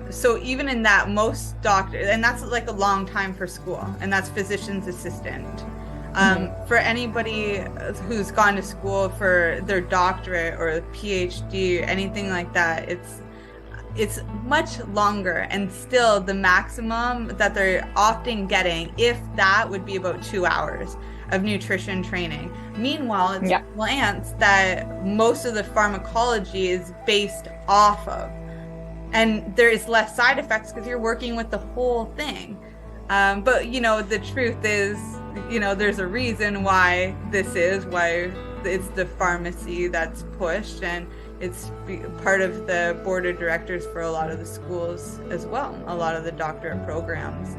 So even in that, most doctors, and that's a long time for school, and that's physician's assistant. For anybody who's gone to school for their doctorate or PhD, anything like that, it's much longer, and still the maximum that they're often getting, if that, would be about 2 hours of nutrition training. Meanwhile, it's plants that most of the pharmacology is based off of, and there is less side effects because you're working with the whole thing. But the truth is, there's a reason why it's the pharmacy that's pushed, and it's part of the board of directors for a lot of the schools as well, a lot of the doctorate programs.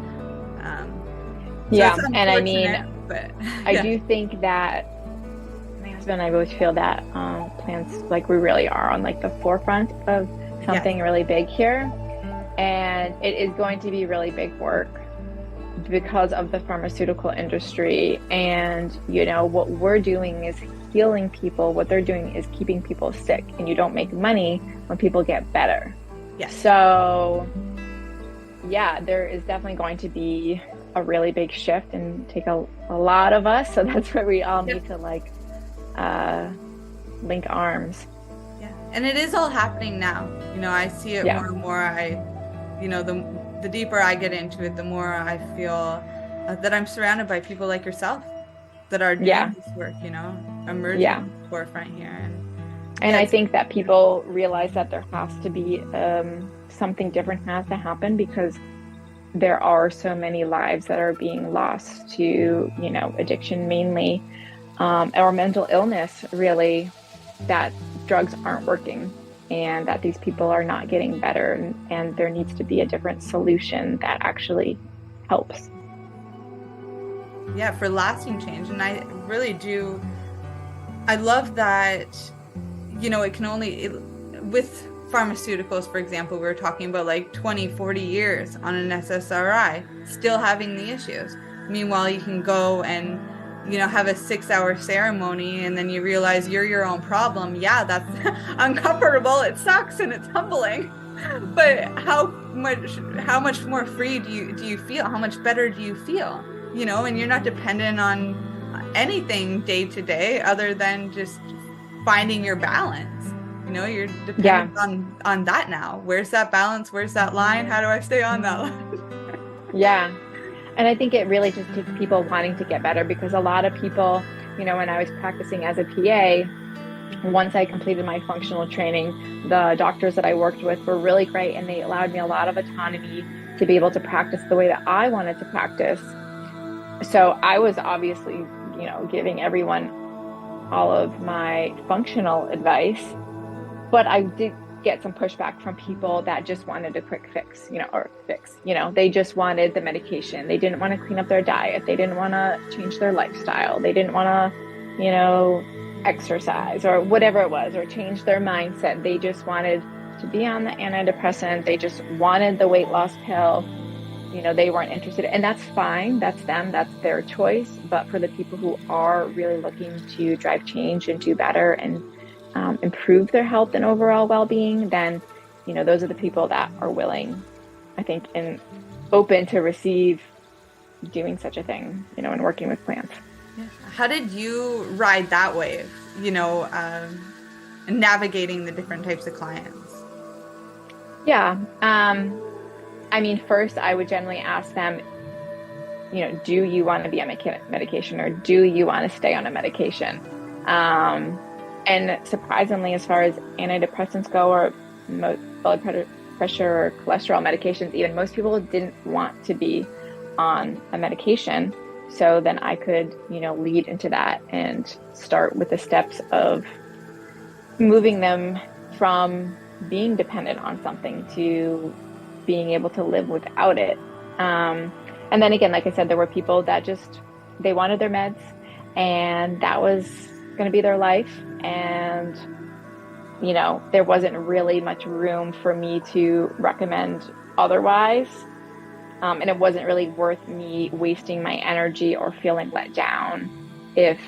And I mean, but I do think that my husband and I both feel that plants, we really are on the forefront of something really big here, and it is going to be really big work because of the pharmaceutical industry. And what we're doing is healing people. What they're doing is keeping people sick, and you don't make money when people get better. So there is definitely going to be a really big shift and take a lot of us. So that's where we all need to link arms. And it is all happening now. I see it more and more. The deeper I get into it, the more I feel that I'm surrounded by people like yourself that are doing this work, emerging to the forefront here. And I think that people realize that there has to be something different has to happen, because there are so many lives that are being lost to, you know, addiction mainly, or mental illness, really, that drugs aren't working and that these people are not getting better, and there needs to be a different solution that actually helps. Yeah, for lasting change. And I really do, I love that, you know, it can only, with pharmaceuticals, for example, we were talking about like 20, 40 years on an SSRI, still having the issues. Meanwhile, you can go and, you know, have a 6-hour ceremony, and then you realize you're your own problem. Yeah, that's uncomfortable. It sucks and it's humbling. But how much more free do you feel? How much better do you feel? You know, and you're not dependent on anything day to day other than just finding your balance. You know, you're dependent on that now. Where's that balance? Where's that line? How do I stay on that line? Yeah. And I think it really just takes people wanting to get better, because a lot of people, you know, when I was practicing as a PA, once I completed my functional training, the doctors that I worked with were really great, and they allowed me a lot of autonomy to be able to practice the way that I wanted to practice. So I was obviously, you know, giving everyone all of my functional advice, but I did get some pushback from people that just wanted a quick fix, they just wanted the medication. They didn't want to clean up their diet. They didn't want to change their lifestyle. They didn't want to, you know, exercise or whatever it was, or change their mindset. They just wanted to be on the antidepressant. They just wanted the weight loss pill. You know, they weren't interested, and that's fine. That's them, that's their choice. But for the people who are really looking to drive change and do better and improve their health and overall well-being, then, you know, those are the people that are willing, I think, and open to receive doing such a thing, you know, and working with plants. Yeah. How did you ride that wave, you know, navigating the different types of clients? Yeah. I mean, first, I would generally ask them, you know, do you want to be on medication, or do you want to stay on a medication? And surprisingly, as far as antidepressants go, or blood pressure or cholesterol medications, even, most people didn't want to be on a medication. So then I could, you know, lead into that and start with the steps of moving them from being dependent on something to being able to live without it. And then again, like I said, there were people that just, they wanted their meds, and that was going to be their life. And, you know, there wasn't really much room for me to recommend otherwise. And it wasn't really worth me wasting my energy or feeling let down if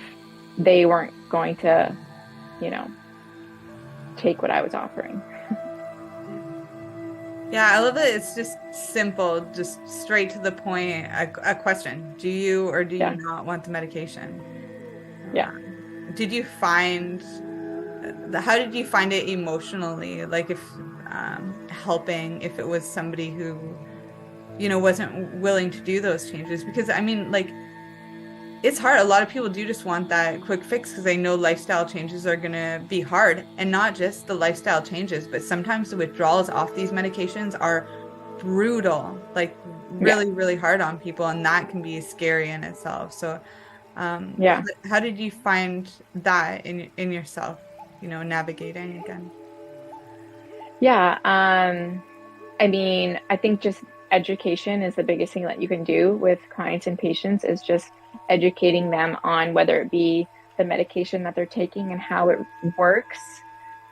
they weren't going to, you know, take what I was offering. Yeah, I love that it's just simple, just straight to the point, a question. Do you or do you not want the medication? Yeah. Did you find, how did you find it emotionally? Like, if helping, if it was somebody who, you know, wasn't willing to do those changes? Because I mean, like, it's hard. A lot of people do just want that quick fix because they know lifestyle changes are going to be hard. And not just the lifestyle changes, but sometimes the withdrawals off these medications are brutal, like really, really hard on people. And that can be scary in itself. So how did you find that in yourself, you know, navigating again? Yeah. I mean, I think just education is the biggest thing that you can do with clients and patients, is just educating them on whether it be the medication that they're taking and how it works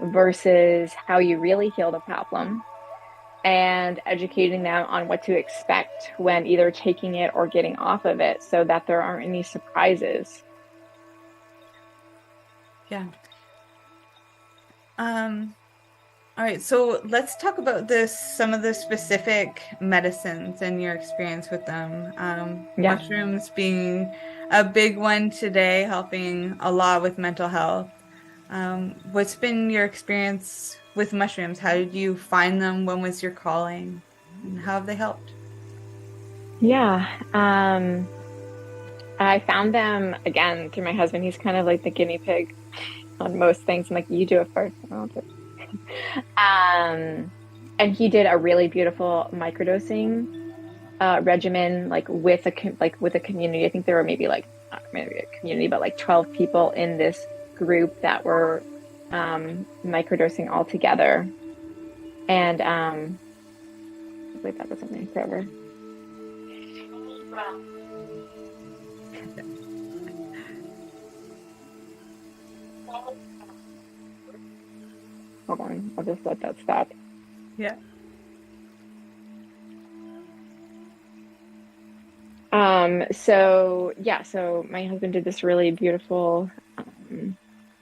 versus how you really heal the problem, and educating them on what to expect when either taking it or getting off of it, so that there aren't any surprises. Yeah. All right, so let's talk about some of the specific medicines and your experience with them. Mushrooms being a big one today, helping a lot with mental health. What's been your experience with mushrooms? How did you find them? When was your calling? And how have they helped? Yeah, I found them, again, through my husband. He's kind of like the guinea pig. on most things. I'm like, you do it first. I'll do it. And he did a really beautiful microdosing regimen, like with a community. I think there were maybe like, not maybe a community, but like 12 people in this group that were microdosing all together. And wait, that doesn't make forever. Hold on, I'll just let that stop. Yeah. So my husband did this really beautiful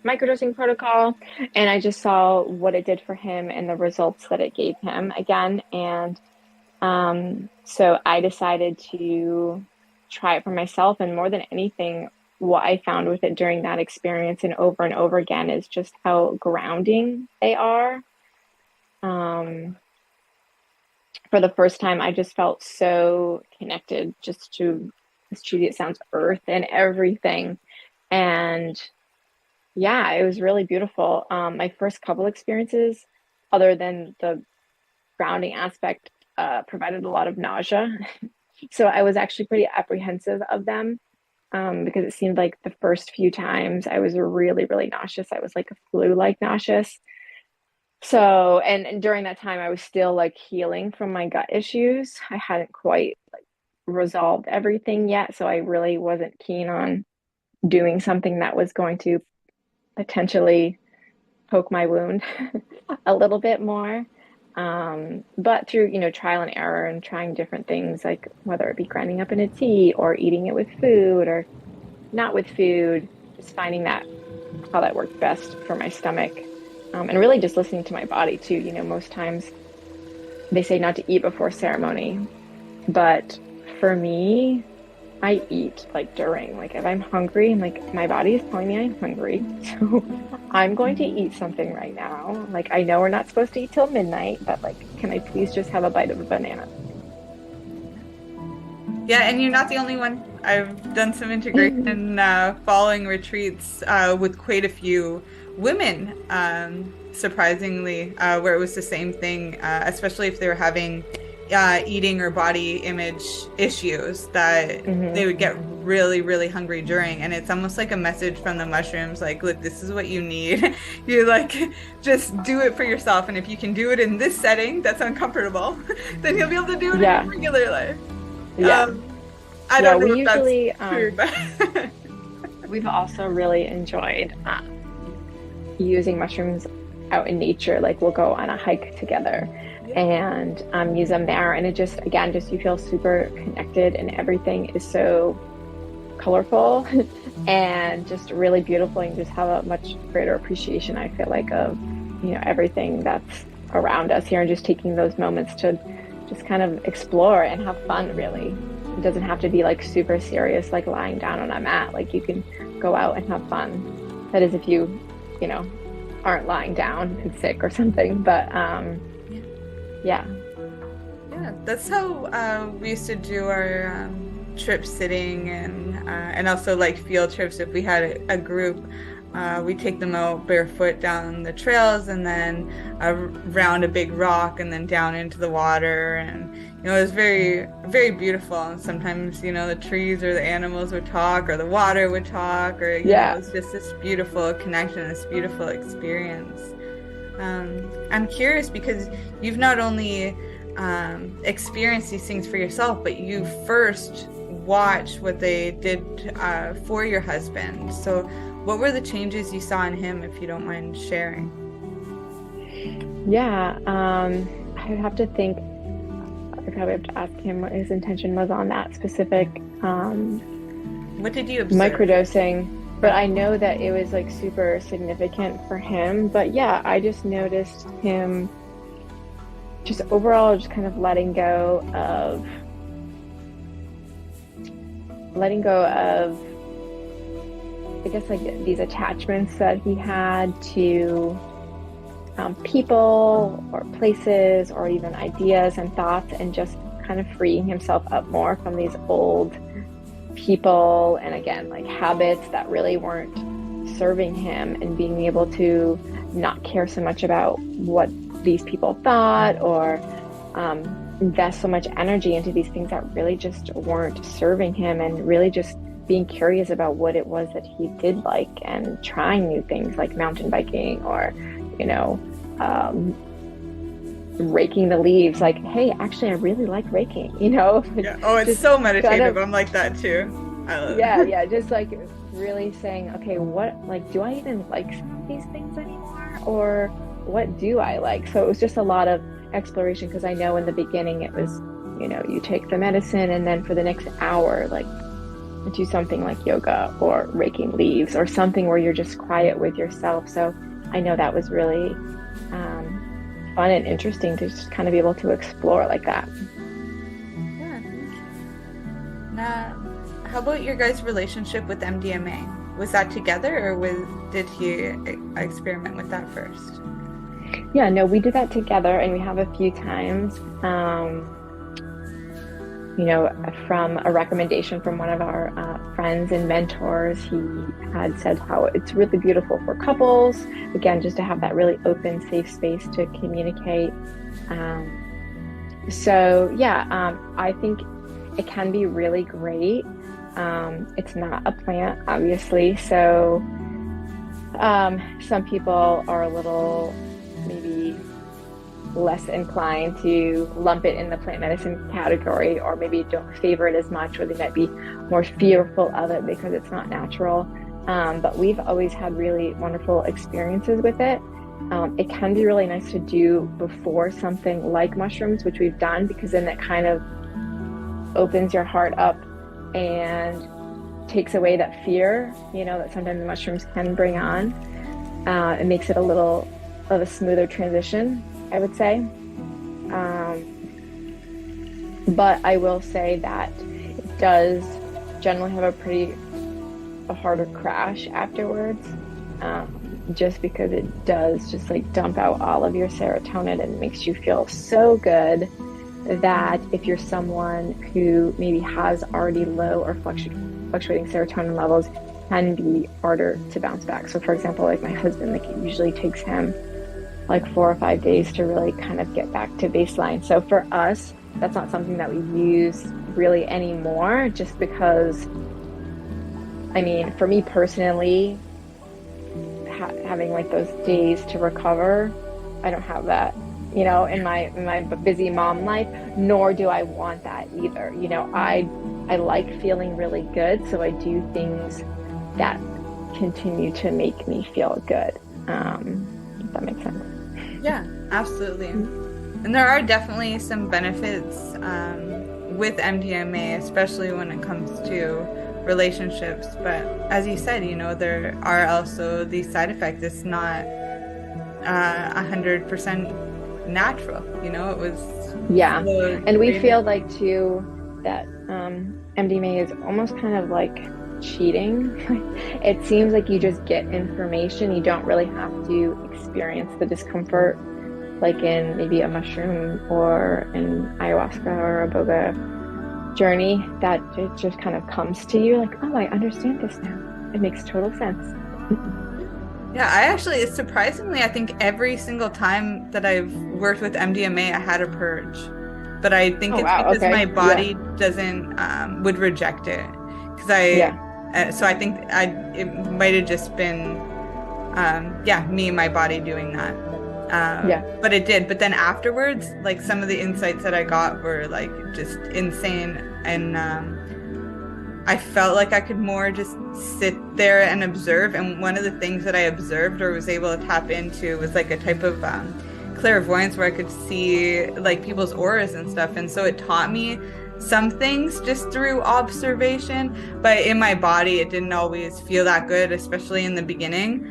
microdosing protocol, and I just saw what it did for him and the results that it gave him again. And so I decided to try it for myself. And more than anything, what I found with it during that experience and over again is just how grounding they are. For the first time, I just felt so connected just to, as cheesy it sounds, earth and everything. And yeah, it was really beautiful. My first couple experiences, other than the grounding aspect, provided a lot of nausea. So I was actually pretty apprehensive of them because it seemed like the first few times I was really, really nauseous. I was like a flu-like nauseous. So, and during that time, I was still like healing from my gut issues. I hadn't quite like resolved everything yet. So I really wasn't keen on doing something that was going to potentially poke my wound a little bit more. But through, trial and error and trying different things, like whether it be grinding up in a tea or eating it with food or not with food, just finding that how that worked best for my stomach. And really just listening to my body too. Most times they say not to eat before ceremony, but for me, I eat like during, like if I'm hungry and like my body is telling me I'm hungry, so I'm going to eat something right now. Like I know we're not supposed to eat till midnight, but like, can I please just have a bite of a banana? Yeah, and you're not the only one. I've done some integration following retreats with quite a few women, surprisingly, where it was the same thing, especially if they were having eating or body image issues, that they would get really, really hungry during. And it's almost like a message from the mushrooms, like, look, this is what you need. You like, just do it for yourself. And if you can do it in this setting that's uncomfortable, then you'll be able to do it in your regular life. Yeah. I don't know we if usually, that's true, but we've also really enjoyed using mushrooms out in nature. Like we'll go on a hike together and use them there, and it just you feel super connected, and everything is so colorful and just really beautiful, and you just have a much greater appreciation, I feel like, of everything that's around us here, and just taking those moments to just kind of explore and have fun. Really, it doesn't have to be like super serious, like lying down on a mat. Like you can go out and have fun. That is if you aren't lying down and sick or something. But yeah, that's how we used to do our trip sitting, and also like field trips. If we had a group, we take them out barefoot down the trails, and then around a big rock, and then down into the water. And it was very, very beautiful. And sometimes the trees or the animals would talk, or the water would talk, or it was just this beautiful connection, this beautiful experience. I'm curious, because you've not only experienced these things for yourself, but you first watched what they did for your husband. So what were the changes you saw in him, if you don't mind sharing? Yeah, I would have to think. I probably have to ask him what his intention was on that specific what did you observe? Microdosing. But I know that it was like super significant for him. But yeah, I just noticed him just overall just kind of letting go of I guess like these attachments that he had to people or places or even ideas and thoughts, and just kind of freeing himself up more from these old people and again like habits that really weren't serving him and being able to not care so much about what these people thought, or invest so much energy into these things that really just weren't serving him, and really just being curious about what it was that he did like, and trying new things like mountain biking, or, you know, raking the leaves. Like, hey, actually, I really like raking, you know? Yeah. Oh, it's so meditative. I'm like that too. I love it. Yeah, just like really saying, okay, what, like, do I even like some of these things anymore? Or what do I like? So it was just a lot of exploration, because I know in the beginning it was, you know, you take the medicine and then for the next hour, like, do something like yoga or raking leaves or something where you're just quiet with yourself. So I know that was really fun and interesting to just kind of be able to explore like that. Yeah, thank you. Now, how about your guys' relationship with MDMA? Was that together, or did he experiment with that first? Yeah, no, we did that together, and we have a few times, you know, from a recommendation from one of our friends and mentors. He had said how it's really beautiful for couples, again, just to have that really open, safe space to communicate. I think it can be really great. It's not a plant, obviously, so some people are a little maybe less inclined to lump it in the plant medicine category, or maybe don't favor it as much, or they might be more fearful of it because it's not natural. But we've always had really wonderful experiences with it. It can be really nice to do before something like mushrooms, which we've done, because then it kind of opens your heart up and takes away that fear, you know, that sometimes the mushrooms can bring on. It makes it a little of a smoother transition, I would say. But I will say that it does generally have a harder crash afterwards, just because it does just like dump out all of your serotonin, and makes you feel so good that if you're someone who maybe has already low or fluctuating serotonin levels, can be harder to bounce back. So for example, like my husband, like it usually takes him like 4 or 5 days to really kind of get back to baseline. So for us, that's not something that we use really anymore, just because, I mean, for me personally, having like those days to recover, I don't have that, you know, in my busy mom life, nor do I want that either. You know, I like feeling really good, so I do things that continue to make me feel good. If that makes sense. Yeah, absolutely. And there are definitely some benefits with MDMA, especially when it comes to relationships. But as you said, you know, there are also these side effects. It's not 100% natural. You know, it was. Yeah, and we feel like too that MDMA is almost kind of like cheating. It seems like you just get information. You don't really have to experience the discomfort like in maybe a mushroom or an ayahuasca or a boga journey, that it just kind of comes to you like, oh, I understand this now. It makes total sense. Yeah, I actually, surprisingly, I think every single time that I've worked with MDMA, I had a purge. But I think because my body doesn't, would reject it. Because so I think it might have just been, me and my body doing that. But it did. But then afterwards, like some of the insights that I got were like just insane. And I felt like I could more just sit there and observe. And one of the things that I observed or was able to tap into was like a type of clairvoyance where I could see like people's auras and stuff. And so it taught me some things just through observation, but in my body it didn't always feel that good, especially in the beginning.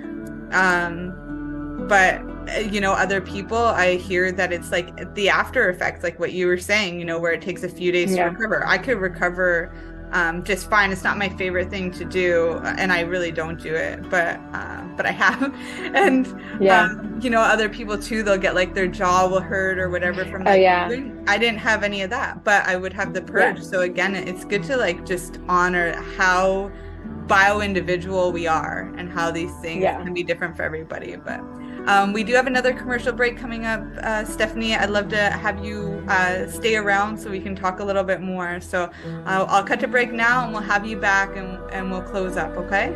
But you know, other people, I hear that it's like the after effects, like what you were saying, you know, where it takes a few days to recover. I could recover just fine. It's not my favorite thing to do, and I really don't do it, but I have. And you know, other people too, they'll get like their jaw will hurt or whatever from that. I didn't have any of that, but I would have the purge. So again, it's good to like just honor how bio-individual we are and how these things can be different for everybody. But we do have another commercial break coming up, Stephanie. I'd love to have you stay around so we can talk a little bit more. So I'll cut to break now and we'll have you back and we'll close up, okay?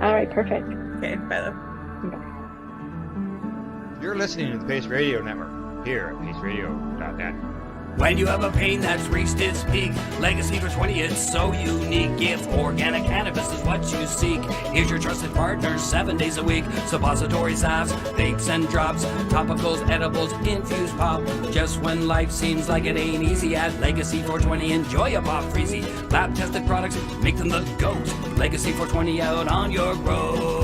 All right, perfect. Okay, bye, love. You're listening to the Pace Radio Network here at paceradio.net. When you have a pain that's reached its peak, Legacy for 20, it's so unique. If organic cannabis is what you seek, here's your trusted partner 7 days a week. Suppository salves, vapes and drops, topicals, edibles, infused pop. Just when life seems like it ain't easy, at Legacy 420, enjoy a pop freezy. Lab tested products, make them the GOAT. Legacy 420 out on your road.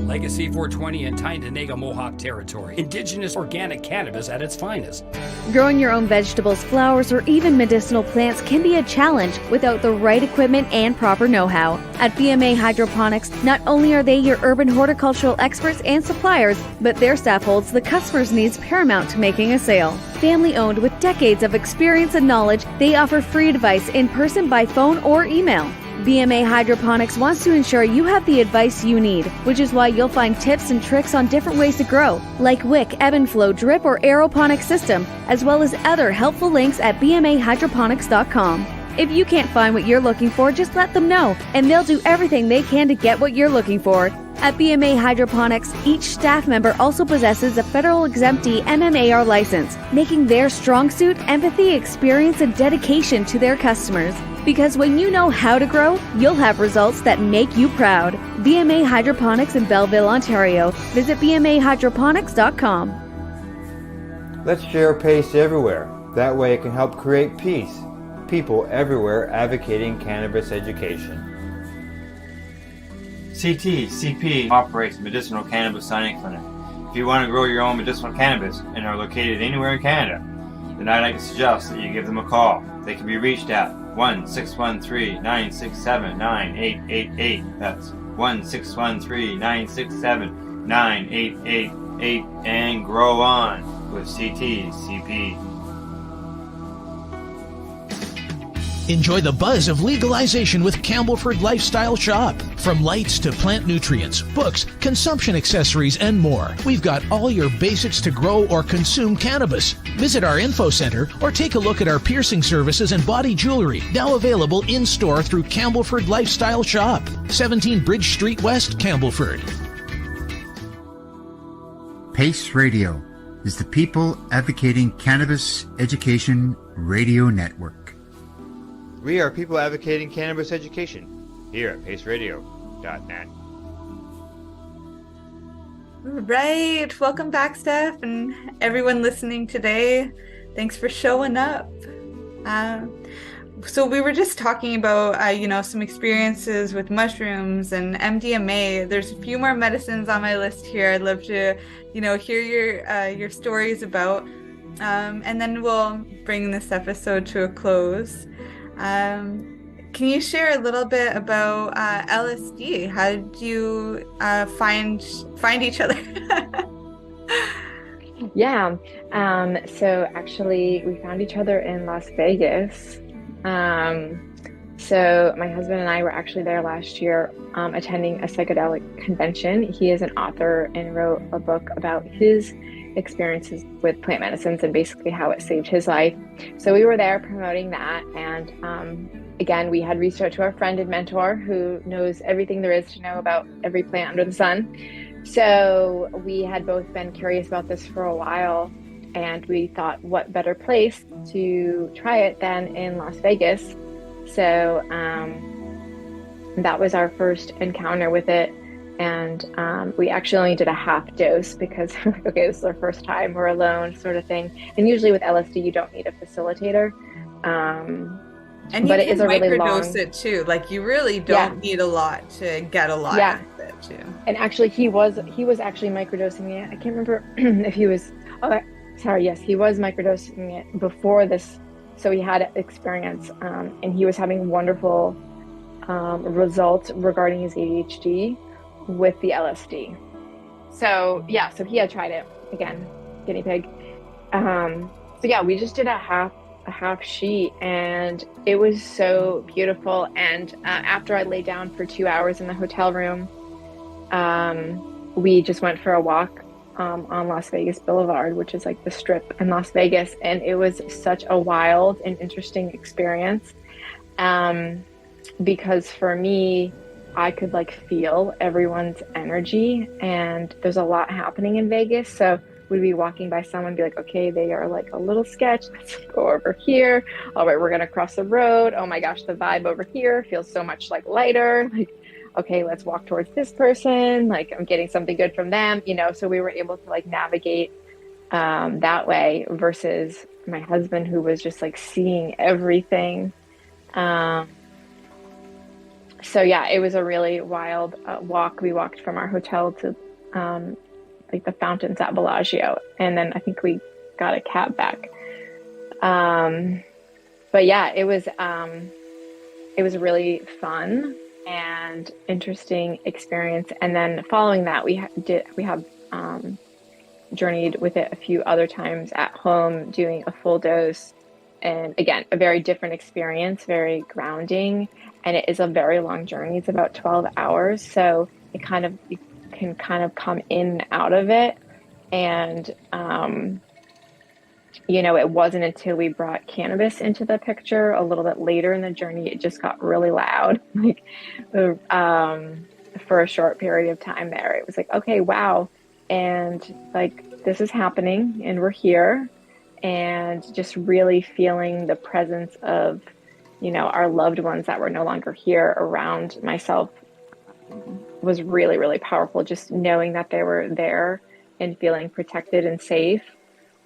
Legacy 420 in Tyndonega Mohawk territory. Indigenous organic cannabis at its finest. Growing your own vegetables, flowers, or even medicinal plants can be a challenge without the right equipment and proper know-how. At BMA Hydroponics, not only are they your urban horticultural experts and suppliers, but their staff holds the customer's needs paramount to making a sale. Family owned with decades of experience and knowledge, they offer free advice in person, by phone, or email. BMA Hydroponics wants to ensure you have the advice you need, which is why you'll find tips and tricks on different ways to grow, like wick, ebb and flow, drip, or aeroponic system, as well as other helpful links at bmahydroponics.com. If you can't find what you're looking for, just let them know, and they'll do everything they can to get what you're looking for. At BMA Hydroponics, each staff member also possesses a federal exemptee MMAR license, making their strong suit empathy, experience, and dedication to their customers. Because when you know how to grow, you'll have results that make you proud. BMA Hydroponics in Belleville, Ontario. Visit bmahydroponics.com. Let's share Pace everywhere. That way it can help create peace. People everywhere advocating cannabis education. CP operates a medicinal cannabis signing clinic. If you want to grow your own medicinal cannabis and are located anywhere in Canada, then I'd like to suggest that you give them a call. They can be reached at 1-613-967-9888. That's 1-613-967-9888, and grow on with CP. Enjoy the buzz of legalization with Campbellford Lifestyle Shop. From lights to plant nutrients, books, consumption accessories, and more, we've got all your basics to grow or consume cannabis. Visit our info center or take a look at our piercing services and body jewelry, now available in-store through Campbellford Lifestyle Shop, 17 Bridge Street West, Campbellford. PACE Radio is the People Advocating Cannabis Education Radio Network. We are people advocating cannabis education here at paceradio.net. Right. Welcome back, Steph, and everyone listening today. Thanks for showing up. So we were just talking about, some experiences with mushrooms and MDMA. There's a few more medicines on my list here I'd love to, hear your stories about. And then we'll bring this episode to a close. Can you share a little bit about LSD? How did you find each other? Yeah. So actually, we found each other in Las Vegas. So my husband and I were actually there last year attending a psychedelic convention. He is an author and wrote a book about his experiences with plant medicines and basically how it saved his life. So we were there promoting that, and again, we had reached out to our friend and mentor who knows everything there is to know about every plant under the sun. So we had both been curious about this for a while, and we thought, what better place to try it than in Las Vegas? So that was our first encounter with it. And we actually only did a half dose because, okay, this is our first time, we're alone, sort of thing. And usually with LSD, you don't need a facilitator. And you can microdose it too. Like, you really don't need a lot to get a lot out of it too. And actually, he was actually microdosing it. I can't remember if he was. Yes, he was microdosing it before this. So he had experience, and he was having wonderful results regarding his ADHD with the LSD. So he had tried it again, guinea pig. We just did a half a half sheet, and it was so beautiful. And after I lay down for 2 hours in the hotel room, we just went for a walk on Las Vegas Boulevard, which is like the strip in Las Vegas, and it was such a wild and interesting experience, because for me, I could like feel everyone's energy, and there's a lot happening in Vegas. So we'd be walking by someone and be like, okay, they are like a little sketch, let's go over here. All right, we're gonna cross the road. Oh my gosh, the vibe over here feels so much like lighter. Like, okay, let's walk towards this person. Like, I'm getting something good from them, you know? So we were able to like navigate that way, versus my husband, who was just like seeing everything. So yeah, it was a really wild walk. We walked from our hotel to like the fountains at Bellagio, and then I think we got a cab back. But yeah, it was really fun and interesting experience. And then following that, we have journeyed with it a few other times at home, doing a full dose. And again, a very different experience, very grounding. And it is a very long journey. It's about 12 hours. So you can kind of come in and out of it. And, you know, it wasn't until we brought cannabis into the picture a little bit later in the journey, it just got really loud, like, for a short period of time there. It was like, okay, wow. And like, this is happening and we're here, and just really feeling the presence of, you know, our loved ones that were no longer here around myself was really, really powerful. Just knowing that they were there and feeling protected and safe.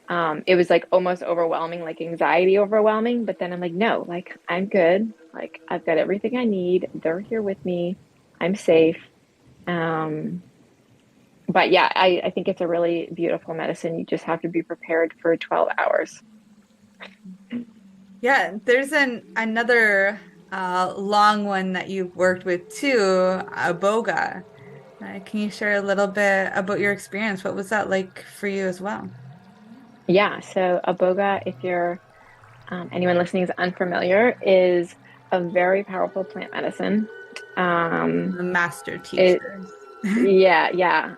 It was like almost overwhelming, like anxiety overwhelming, but then I'm like, no, like I'm good. Like I've got everything I need. They're here with me. I'm safe. But yeah, I think it's a really beautiful medicine. You just have to be prepared for 12 hours. Yeah, there's another long one that you've worked with too, Iboga. Can you share a little bit about your experience? What was that like for you as well? Yeah, so Iboga, if you're anyone listening is unfamiliar, is a very powerful plant medicine. The master teacher. Yeah.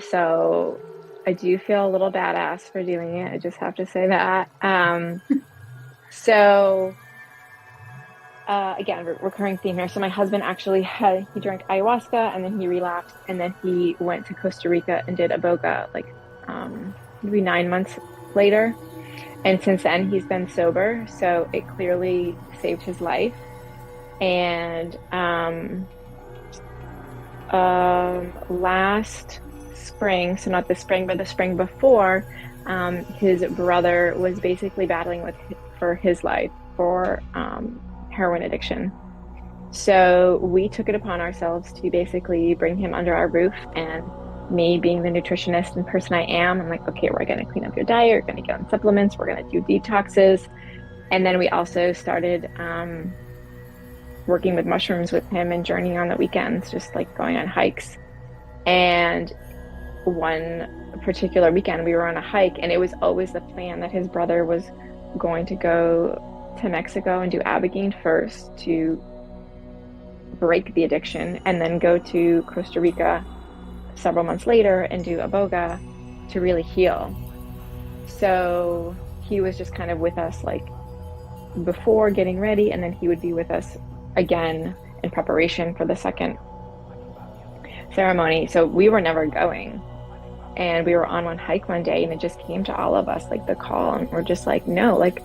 So I do feel a little badass for doing it. I just have to say that. So again, recurring theme here. So my husband actually he drank ayahuasca, and then he relapsed, and then he went to Costa Rica and did Iboga like maybe 9 months later. And since then he's been sober, so it clearly saved his life. And last spring, so not this spring, but the spring before, his brother was basically battling for his life for heroin addiction. So we took it upon ourselves to basically bring him under our roof, and me being the nutritionist and person I am, I'm like, okay, we're going to clean up your diet, we're going to get on supplements, we're going to do detoxes. And then we also started working with mushrooms with him and journeying on the weekends, just like going on hikes. And one particular weekend we were on a hike, and it was always the plan that his brother was going to go to Mexico and do Abigail first to break the addiction, and then go to Costa Rica several months later and do Iboga to really heal. So he was just kind of with us like before getting ready, and then he would be with us again in preparation for the second ceremony. So we were never going, and we were on one hike one day, and it just came to all of us like the call, and we're just like, no, like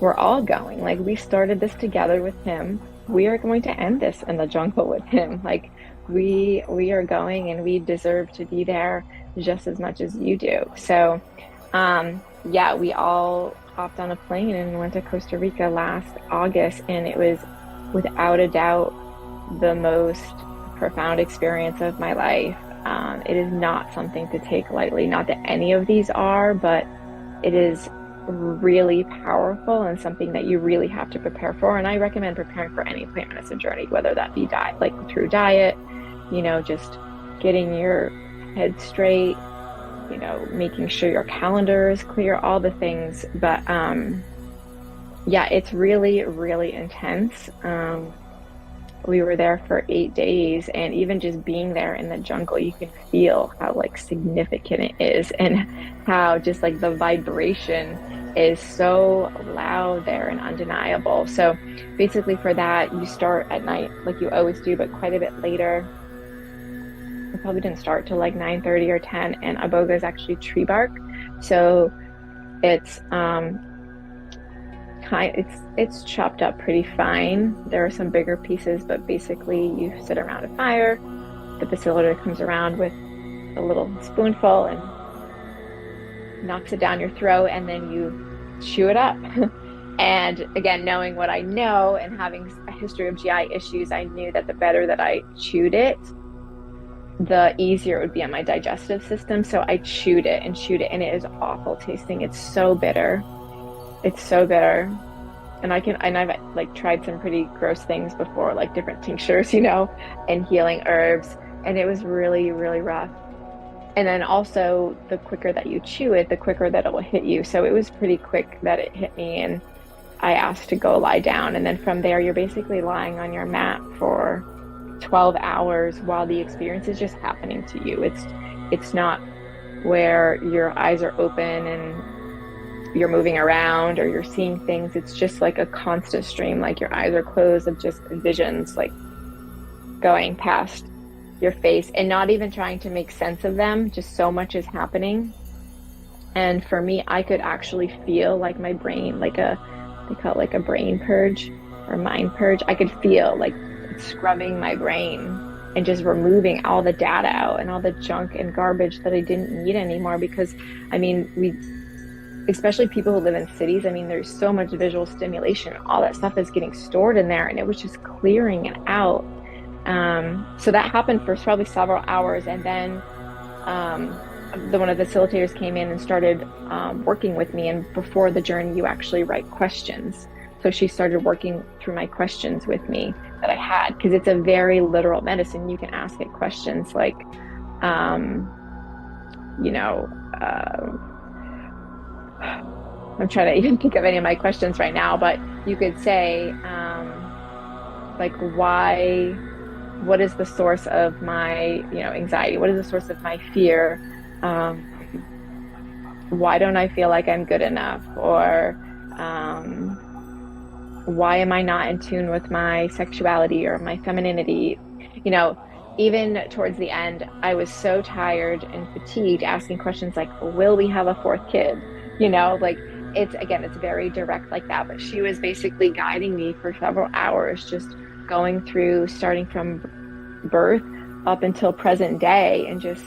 we're all going. Like we started this together with him. We are going to end this in the jungle with him. Like we are going, and we deserve to be there just as much as you do. So yeah, we all hopped on a plane and went to Costa Rica last August, and it was without a doubt the most profound experience of my life. It is not something to take lightly, not that any of these are, but it is really powerful and something that you really have to prepare for. And I recommend preparing for any plant medicine journey, whether that be diet, like through diet, you know, just getting your head straight, you know, making sure your calendar is clear, all the things. But Yeah, it's really, really intense. We were there for 8 days, and even just being there in the jungle, you can feel how like significant it is, and how just like the vibration is so loud there and undeniable. So basically for that, you start at night like you always do, but quite a bit later. I probably didn't start till like 9:30 or 10, and iboga is actually tree bark. So it's it's chopped up pretty fine. There are some bigger pieces, but basically you sit around a fire. The facilitator comes around with a little spoonful and knocks it down your throat, and then you chew it up. And again, knowing what I know and having a history of GI issues, I knew that the better that I chewed it, the easier it would be on my digestive system. So I chewed it, and it is awful tasting. It's so bitter. It's so bitter. And I've like tried some pretty gross things before, like different tinctures, and healing herbs. And it was really, really rough. And then also the quicker that you chew it, the quicker that it will hit you. So it was pretty quick that it hit me, and I asked to go lie down. And then from there, you're basically lying on your mat for 12 hours while the experience is just happening to you. It's not where your eyes are open and you're moving around or you're seeing things. It's just like a constant stream, like your eyes are closed of just visions like going past your face, and not even trying to make sense of them. Just so much is happening. And for me, I could actually feel like my brain, they call it like a brain purge or mind purge. I could feel like scrubbing my brain and just removing all the data out and all the junk and garbage that I didn't need anymore. Because especially people who live in cities, there's so much visual stimulation. All that stuff is getting stored in there, and it was just clearing it out. So that happened for probably several hours. And then one of the facilitators came in and started working with me. And before the journey, you actually write questions. So she started working through my questions with me that I had, because it's a very literal medicine. You can ask it questions like, I'm trying to even think of any of my questions right now, but you could say, what is the source of my, anxiety? What is the source of my fear? Why don't I feel like I'm good enough? Or why am I not in tune with my sexuality or my femininity? Even towards the end, I was so tired and fatigued asking questions like, will we have a fourth kid? It's very direct like that. But she was basically guiding me for several hours, just going through, starting from birth up until present day, and just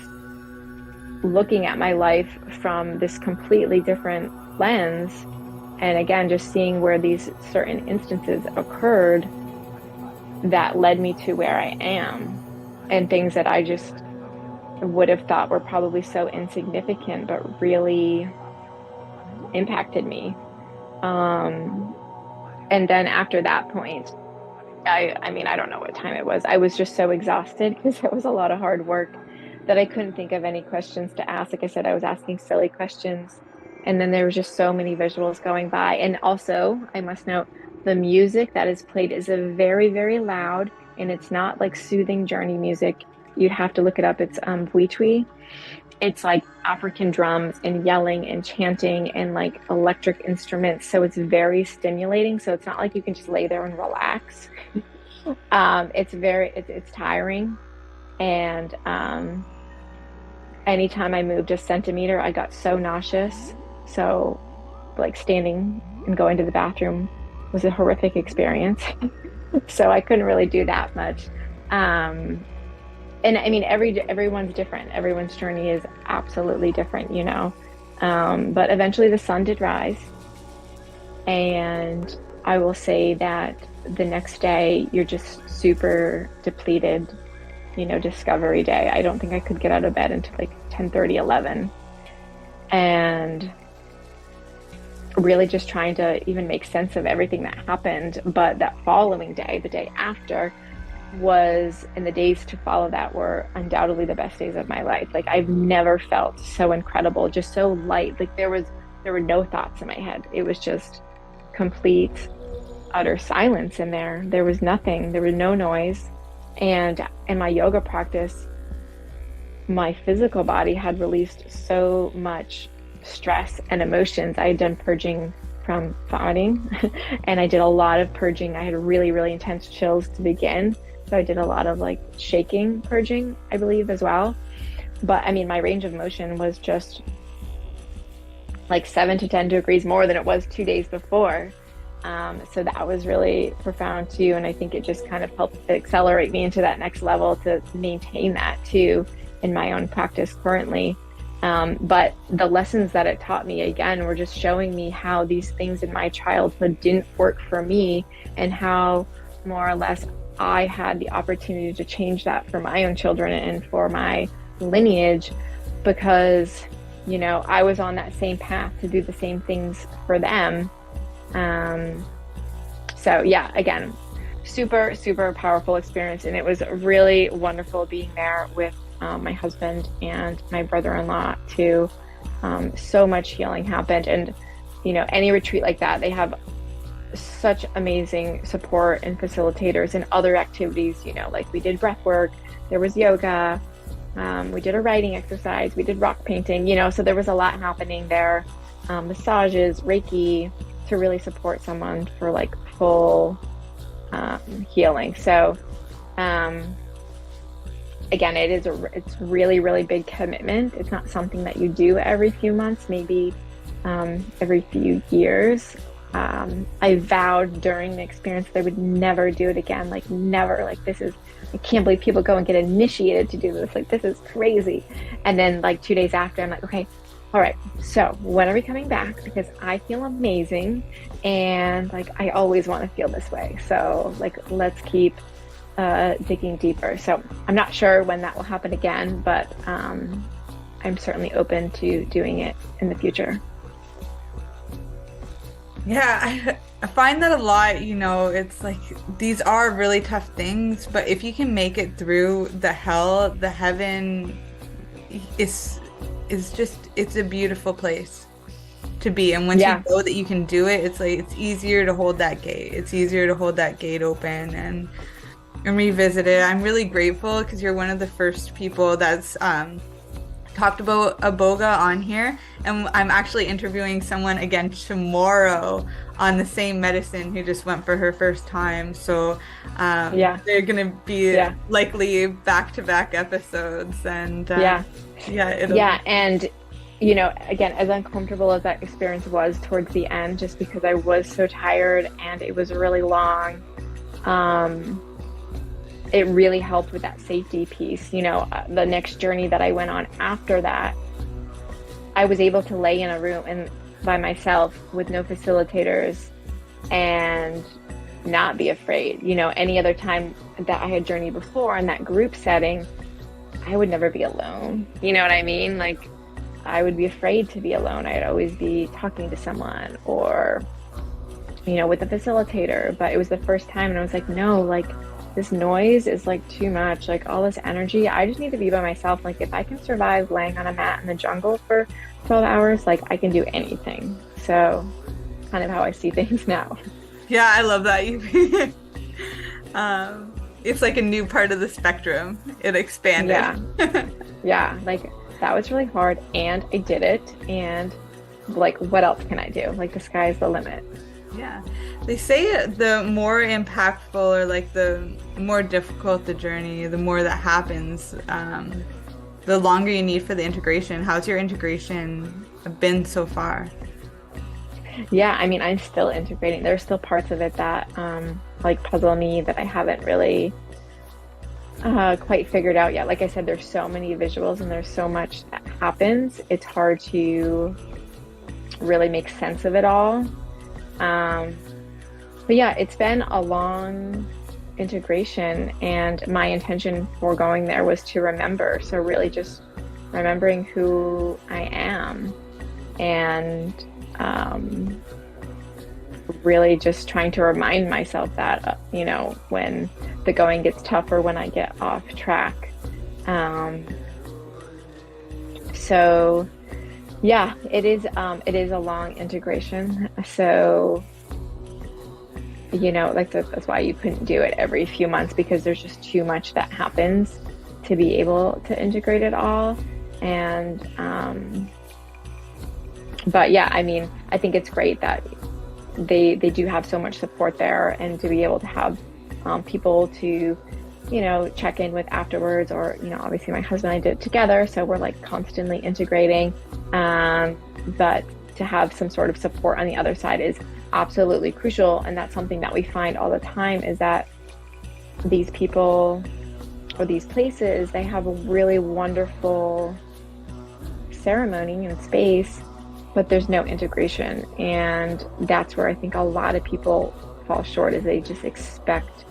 looking at my life from this completely different lens. And again, just seeing where these certain instances occurred that led me to where I am, and things that I just would have thought were probably so insignificant, but really impacted me. And then after that point, I don't know what time it was. I was just so exhausted because it was a lot of hard work that I couldn't think of any questions to ask. Like I said, I was asking silly questions. And then there was just so many visuals going by. And also, I must note, the music that is played is a very, very loud, and it's not like soothing journey music. You'd have to look it up. It's Bwitwi. It's like African drums and yelling and chanting and like electric instruments. So it's very stimulating. So it's not like you can just lay there and relax. It's tiring. And anytime I moved a centimeter, I got so nauseous. So like standing and going to the bathroom was a horrific experience. So I couldn't really do that much. And everyone's different. Everyone's journey is absolutely different, but eventually the sun did rise. And I will say that the next day you're just super depleted, discovery day. I don't think I could get out of bed until like 10:30, 11. And really just trying to even make sense of everything that happened. But that following day, the day after, and the days to follow that were undoubtedly the best days of my life. Like I've never felt so incredible, just so light. Like there were no thoughts in my head. It was just complete, utter silence in there. There was nothing, there was no noise. And in my yoga practice, my physical body had released so much stress and emotions. I had done purging from vomiting and I did a lot of purging. I had really, really intense chills to begin. So I did a lot of like shaking purging, I believe, as well. But I mean, my range of motion was just like 7 to 10 degrees more than it was 2 days before. So that was really profound too. And I think it just kind of helped accelerate me into that next level to maintain that too in my own practice currently. But the lessons that it taught me, again, were just showing me how these things in my childhood didn't work for me, and how more or less I had the opportunity to change that for my own children and for my lineage, because, you know, I was on that same path to do the same things for them. So yeah, again, super, super powerful experience. And it was really wonderful being there with my husband and my brother-in-law too. So much healing happened. And, you know, any retreat like that, they have such amazing support and facilitators and other activities, you know, like we did breath work, there was yoga, we did a writing exercise, we did rock painting, you know, so there was a lot happening there. Massages, Reiki, to really support someone for like full healing. So again, it's really, really big commitment. It's not something that you do every few months, maybe every few years. I vowed during the experience that I would never do it again, like never, like I can't believe people go and get initiated to do this, like this is crazy. And then like 2 days after, I'm like, okay, all right, so when are we coming back? Because I feel amazing and like I always want to feel this way. So like let's keep digging deeper. So I'm not sure when that will happen again, but I'm certainly open to doing it in the future. Yeah, I find that a lot, you know, it's like these are really tough things, but if you can make it through the hell, the heaven is just, it's a beautiful place to be. And once you know that you can do it, it's like, it's easier to hold that gate. It's easier to hold that gate open and revisit it. I'm really grateful because you're one of the first people that's talked about Iboga on here, and I'm actually interviewing someone again tomorrow on the same medicine who just went for her first time. So they're gonna be likely back-to-back episodes, and and you know, again, as uncomfortable as that experience was towards the end, just because I was so tired and it was really long, it really helped with that safety piece. You know, the next journey that I went on after that, I was able to lay in a room and by myself with no facilitators and not be afraid. You know, any other time that I had journeyed before in that group setting, I would never be alone. You know what I mean? Like, I would be afraid to be alone. I'd always be talking to someone or, you know, with a facilitator. But it was the first time and I was like, no, like, this noise is like too much, like all this energy. I just need to be by myself. Like if I can survive laying on a mat in the jungle for 12 hours, like I can do anything. So kind of how I see things now. Yeah, I love that. It's like a new part of the spectrum. It expanded. Yeah, like that was really hard and I did it. And like, what else can I do? Like the sky's the limit. Yeah, they say the more impactful or like the more difficult the journey, the more that happens, the longer you need for the integration. How's your integration been so far? Yeah, I mean, I'm still integrating. There's still parts of it that like puzzle me that I haven't really quite figured out yet. Like I said, there's so many visuals and there's so much that happens. It's hard to really make sense of it all. But yeah, it's been a long integration and my intention for going there was to remember. So really just remembering who I am and really just trying to remind myself that, you know, when the going gets tough or when I get off track. So yeah, it is a long integration. So like that's why you couldn't do it every few months, because there's just too much that happens to be able to integrate it all. And but yeah, I mean, I think it's great that they do have so much support there, and to be able to have people to check in with afterwards, or obviously my husband and I did it together, so we're like constantly integrating, but to have some sort of support on the other side is absolutely crucial. And that's something that we find all the time, is that these people or these places, they have a really wonderful ceremony and space, but there's no integration. And that's where I think a lot of people fall short, is they just expect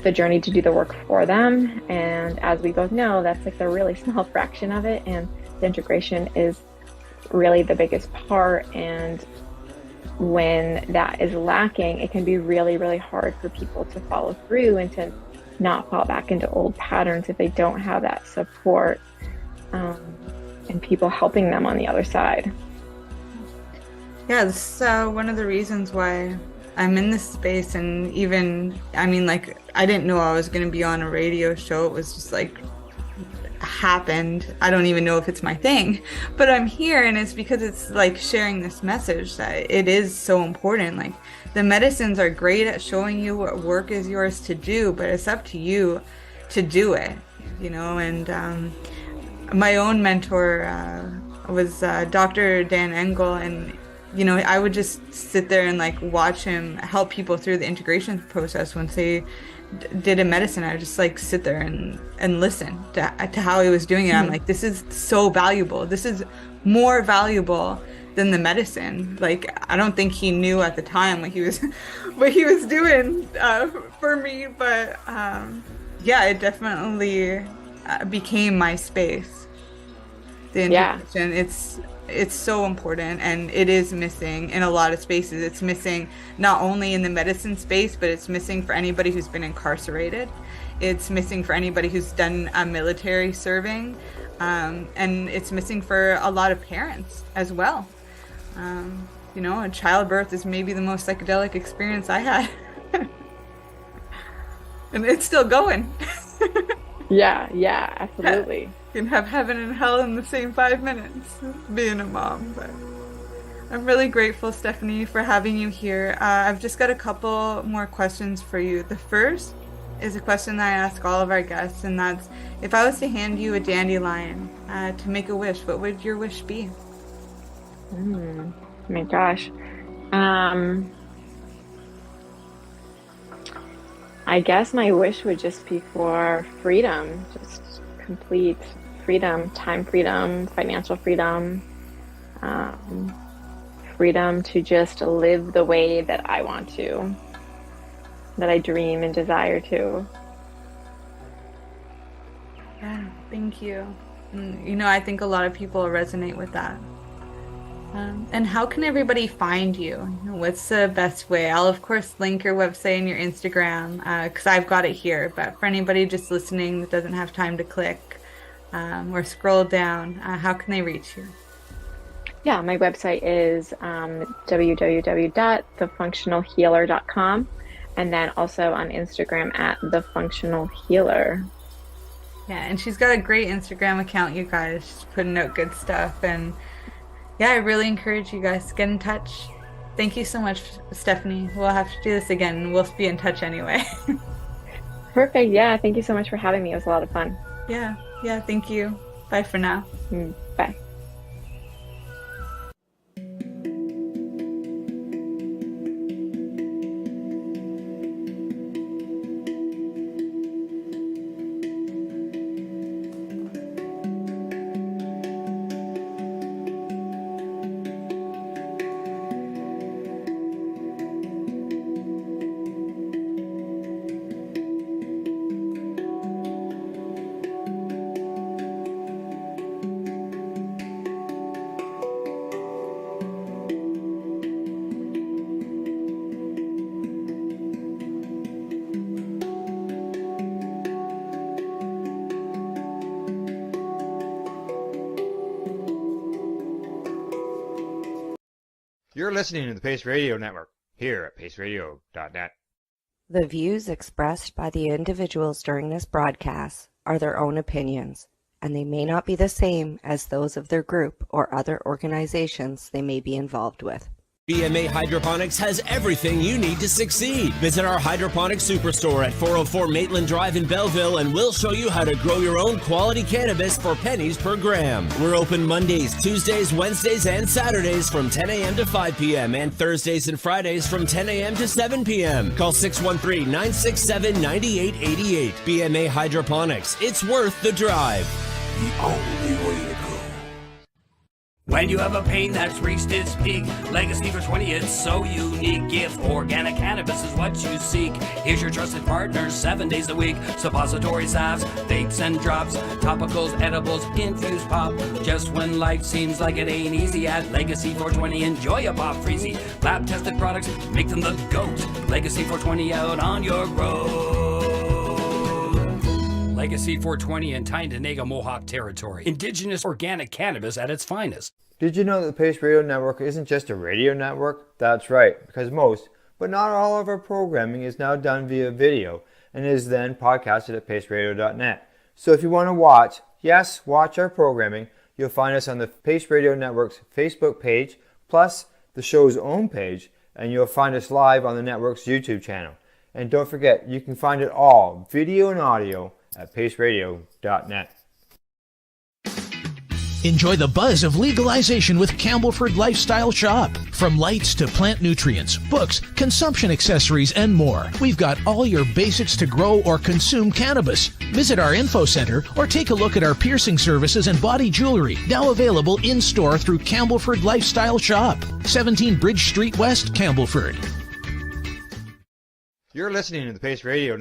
the journey to do the work for them. And as we both know, that's like the really small fraction of it, and the integration is really the biggest part. And when that is lacking, it can be really, really hard for people to follow through and to not fall back into old patterns if they don't have that support, and people helping them on the other side. Yeah, this is one of the reasons why I'm in this space. And even, I mean, like, I didn't know I was going to be on a radio show. It was just like happened. I don't even know if it's my thing, but I'm here, and it's because it's like sharing this message that it is so important. Like, the medicines are great at showing you what work is yours to do, but it's up to you to do it, and my own mentor was Dr. Dan Engel, and I would just sit there and like watch him help people through the integration process. Once they did a medicine, I would just like sit there and listen to how he was doing it. I'm like, this is so valuable. This is more valuable than the medicine. Like, I don't think he knew at the time what he was doing for me, but yeah, it definitely became my space. The integration, it's so important, and it is missing in a lot of spaces. It's missing not only in the medicine space, but it's missing for anybody who's been incarcerated. It's missing for anybody who's done a military serving, and it's missing for a lot of parents as well. A childbirth is maybe the most psychedelic experience I had. And it's still going. Yeah, absolutely. You can have heaven and hell in the same 5 minutes being a mom. But I'm really grateful, Stephanie, for having you here. I've just got a couple more questions for you. The first is a question that I ask all of our guests, and that's, if I was to hand you a dandelion to make a wish, what would your wish be? Oh my gosh. I guess my wish would just be for freedom, just complete freedom, time freedom, financial freedom, freedom to just live the way that I want to, that I dream and desire to. Yeah, thank you. I think a lot of people resonate with that. And how can everybody find you? What's the best way? I'll, of course, link your website and your Instagram, because I've got it here. But for anybody just listening that doesn't have time to click or scroll down, how can they reach you? Yeah, my website is www.thefunctionalhealer.com, and then also on Instagram at thefunctionalhealer. Yeah, and she's got a great Instagram account, you guys. She's putting out good stuff. And yeah, I really encourage you guys to get in touch. Thank you so much, Stephanie. We'll have to do this again. We'll be in touch anyway. Perfect. Yeah, thank you so much for having me. It was a lot of fun. Yeah, thank you. Bye for now. Bye. You're listening to the Pace Radio Network here at paceradio.net. The views expressed by the individuals during this broadcast are their own opinions, and they may not be the same as those of their group or other organizations they may be involved with. BMA Hydroponics has everything you need to succeed. Visit our hydroponics superstore at 404 Maitland Drive in Belleville, and we'll show you how to grow your own quality cannabis for pennies per gram. We're open Mondays, Tuesdays, Wednesdays, and Saturdays from 10 a.m. to 5 p.m. and Thursdays and Fridays from 10 a.m. to 7 p.m. Call 613-967-9888. BMA Hydroponics. It's worth the drive. The only way to go. When you have a pain that's reached its peak, Legacy for 20, it's so unique. If organic cannabis is what you seek, here's your trusted partner 7 days a week. Suppository salves, vapes and drops, topicals, edibles, infused pop. Just when life seems like it ain't easy, at Legacy 420, enjoy a pop freezy. Lab tested products, make them the GOAT. Legacy 420 out on your road. Legacy 420 in Tyendinaga Mohawk territory. Indigenous organic cannabis at its finest. Did you know that the Pace Radio Network isn't just a radio network? That's right, because most, but not all of our programming is now done via video and is then podcasted at paceradio.net. So if you want to watch our programming, you'll find us on the Pace Radio Network's Facebook page, plus the show's own page, and you'll find us live on the network's YouTube channel. And don't forget, you can find it all, video and audio, at paceradio.net. Enjoy the buzz of legalization with Campbellford Lifestyle Shop. From lights to plant nutrients, books, consumption accessories, and more, we've got all your basics to grow or consume cannabis. Visit our info center or take a look at our piercing services and body jewelry, now available in-store through Campbellford Lifestyle Shop, 17 Bridge Street West, Campbellford. You're listening to the Pace Radio